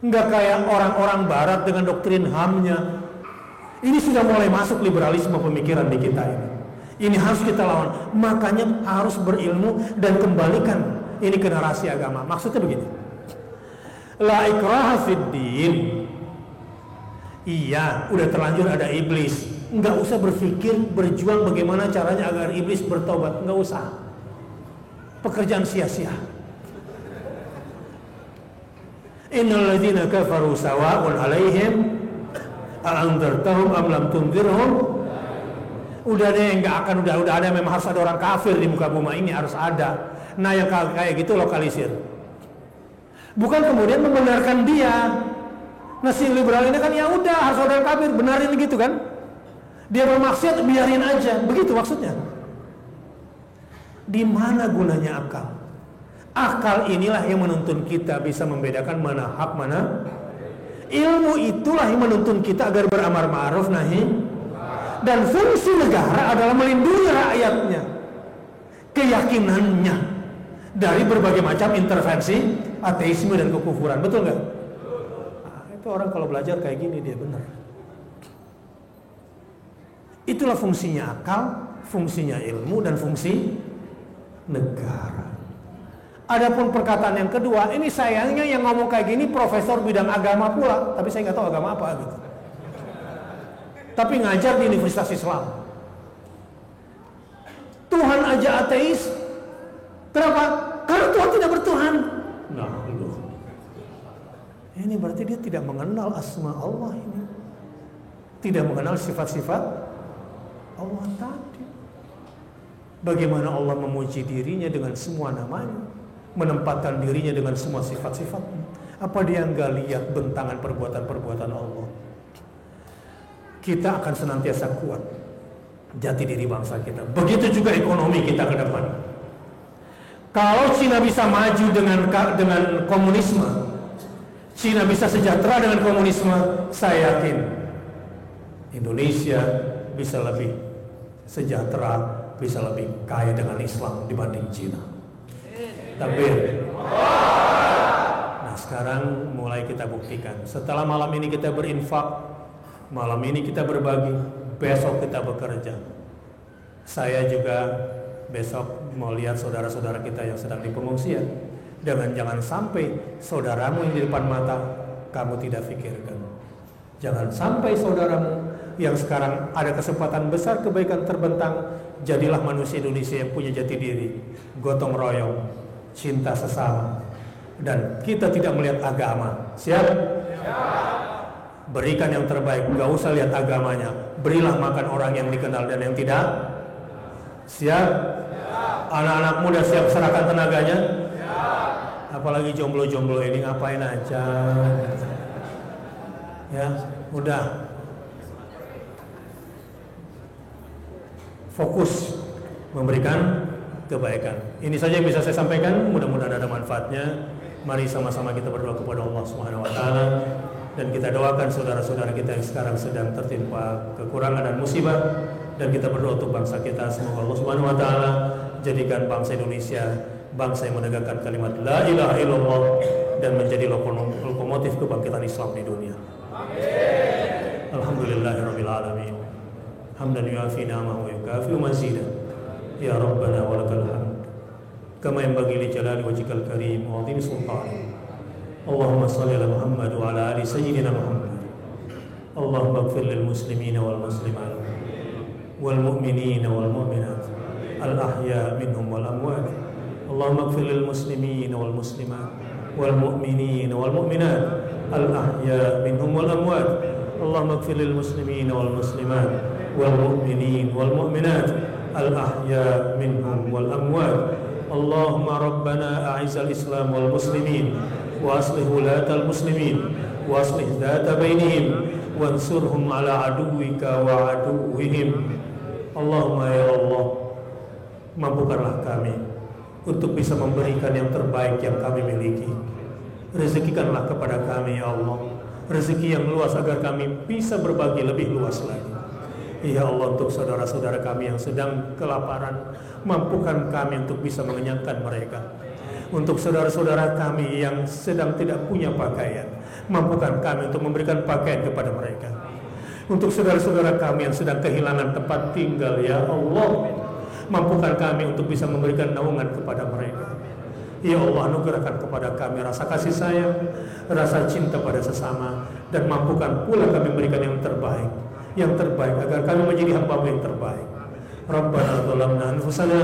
[SPEAKER 1] Enggak kayak orang-orang barat dengan doktrin HAM-nya. Ini sudah mulai masuk liberalisme pemikiran di kita ini. Ini harus kita lawan. Makanya harus berilmu dan kembalikan ini ke narasi agama. Maksudnya begini. La ikraha fid din. Iya, udah terlanjur ada iblis. Enggak usah berpikir berjuang bagaimana caranya agar iblis bertobat. Enggak usah. Pekerjaan sia-sia. Innal ladzina kafaru sawa'un 'alaihim a'anzartahum am lam tunzirhum. Udah deh, enggak akan udah ada, memang harus ada orang kafir di muka bumi ini, harus ada. Nah, yang kayak gitu lokalisir. Bukan kemudian membenarkan dia. Nah, si liberal ini kan ya udah harus ada orang kafir, benarin gitu kan? Dia bermaksiat, biarin aja. Begitu maksudnya. Di mana gunanya akal? Akal inilah yang menuntun kita bisa membedakan mana hak, mana. Ilmu itulah yang menuntun kita agar beramar ma'ruf nahi. Dan fungsi negara adalah melindungi rakyatnya, keyakinannya dari berbagai macam intervensi ateisme dan kekufuran. Betul nggak? Nah, itu orang kalau belajar kayak gini dia benar. Itulah fungsinya akal, fungsinya ilmu, dan fungsi negara. Adapun perkataan yang kedua, ini sayangnya yang ngomong kayak gini profesor bidang agama pula, tapi saya nggak tahu agama apa gitu. Tapi ngajar di Universitas Islam. Tuhan aja ateis. Kenapa? Karena Tuhan tidak bertuhan. Nah, ini berarti dia tidak mengenal asma Allah ini. Tidak mengenal sifat-sifat Allah tadi. Bagaimana Allah memuji dirinya dengan semua namanya, menempatkan dirinya dengan semua sifat-sifatnya. Apa dia nggak lihat bentangan perbuatan-perbuatan Allah? Kita akan senantiasa kuat jati diri bangsa kita. Begitu juga ekonomi kita ke depan. Kalau Cina bisa maju dengan komunisme, Cina bisa sejahtera dengan komunisme, saya yakin Indonesia bisa lebih sejahtera, bisa lebih kaya dengan Islam dibanding Cina. Takbir. Nah, sekarang mulai kita buktikan. Setelah malam ini kita berinfak, malam ini kita berbagi, besok kita bekerja. Saya juga besok mau lihat saudara-saudara kita yang sedang di pengungsian. Jangan sampai saudaramu yang di depan mata kamu tidak pikirkan. Jangan sampai saudaramu yang sekarang ada kesempatan besar kebaikan terbentang, jadilah manusia Indonesia yang punya jati diri, gotong royong, cinta sesama, dan kita tidak melihat agama. Siap? Berikan yang terbaik, gak usah lihat agamanya. Berilah makan orang yang dikenal dan yang tidak. Siap? Anak-anak muda siap serahkan tenaganya? Apalagi jomblo-jomblo ini ngapain aja? Ya, udah. Fokus memberikan kebaikan. Ini saja yang bisa saya sampaikan. Mudah-mudahan ada manfaatnya. Mari sama-sama kita berdoa kepada Allah Subhanahu wa taala. Dan kita doakan saudara-saudara kita yang sekarang sedang tertimpa kekurangan dan musibah, dan kita berdoa untuk bangsa kita, semoga Allah Subhanahu wa taala jadikan bangsa Indonesia bangsa yang menegakkan kalimat la ilaha illallah dan menjadi lokomotif kebangkitan Islam di dunia. Amin. Alhamdulillahirabbil alamin. Hamdan yuafi ni'amahu wa yukafi mazidah. Ya Rabbana wa lakal hamd. Kama yanbaghi li jalali wajhikal karim wa 'azimi sultanik. Allahumma salli ala Muhammad wa ala ali sayyidina Muhammad. Allahumma ighfir lil muslimina wal muslimat wal mu'minina wal mu'minat al ahya minhum wal amwat. Allahumma ighfir lil muslimina wal muslimat wal mu'minina wal mu'minat al ahya minhum wal amwat. Allahumma ighfir lil muslimina wal muslimat wal mu'minina wal mu'minat al ahya minhum wal amwat. Allahumma rabbana a'izal islam wal muslimin وأصلح ولاة المسلمين وأصلح ذات بينهم وانصرهم على عدوك وعدوهم. Allahumma ya Allah, mampukanlah kami untuk bisa memberikan yang terbaik yang kami miliki. Rezekikanlah kepada kami ya Allah rezeki yang luas agar kami bisa berbagi lebih luas lagi. Ya Allah, untuk saudara-saudara kami yang sedang kelaparan, mampukan kami untuk bisa mengenyangkan mereka. Untuk saudara-saudara kami yang sedang tidak punya pakaian, mampukan kami untuk memberikan pakaian kepada mereka. Untuk saudara-saudara kami yang sedang kehilangan tempat tinggal, ya Allah, mampukan kami untuk bisa memberikan naungan kepada mereka. Ya Allah, anugerahkan kepada kami rasa kasih sayang, rasa cinta pada sesama, dan mampukan pula kami memberikan yang terbaik agar kami menjadi hamba yang terbaik. Rabbana zalamna anfusana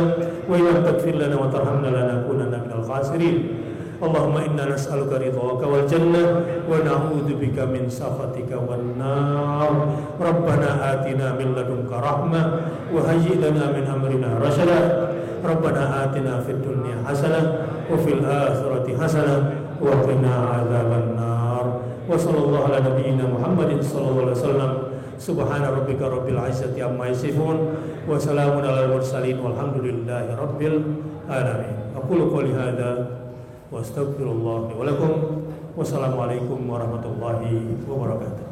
[SPEAKER 1] wa illam taghfir lana wa tarhamna lanakunanna minal khasirin. Allahumma inna nas'aluka ridhaka wal jannah wa na'udzu bika min sakhatika wan nar. Rabbana atina min ladunka rahmah wa hayyi lana min amrina rashada. Rabbana atina fid dunya hasanah wa fil akhirati hasanah wa qina adzabannar. Wa sallallahu ala nabiyyina Muhammadin sallallahu alaihi wasallam. Subhana rabbika rabbil izzati amma yasifun wa salamun alal mursalin walhamdulillahi rabbil alamin. Aqulu qouli hadza wa astaghfirullah li wa lakum. Wassalamualaikum warahmatullahi wabarakatuh.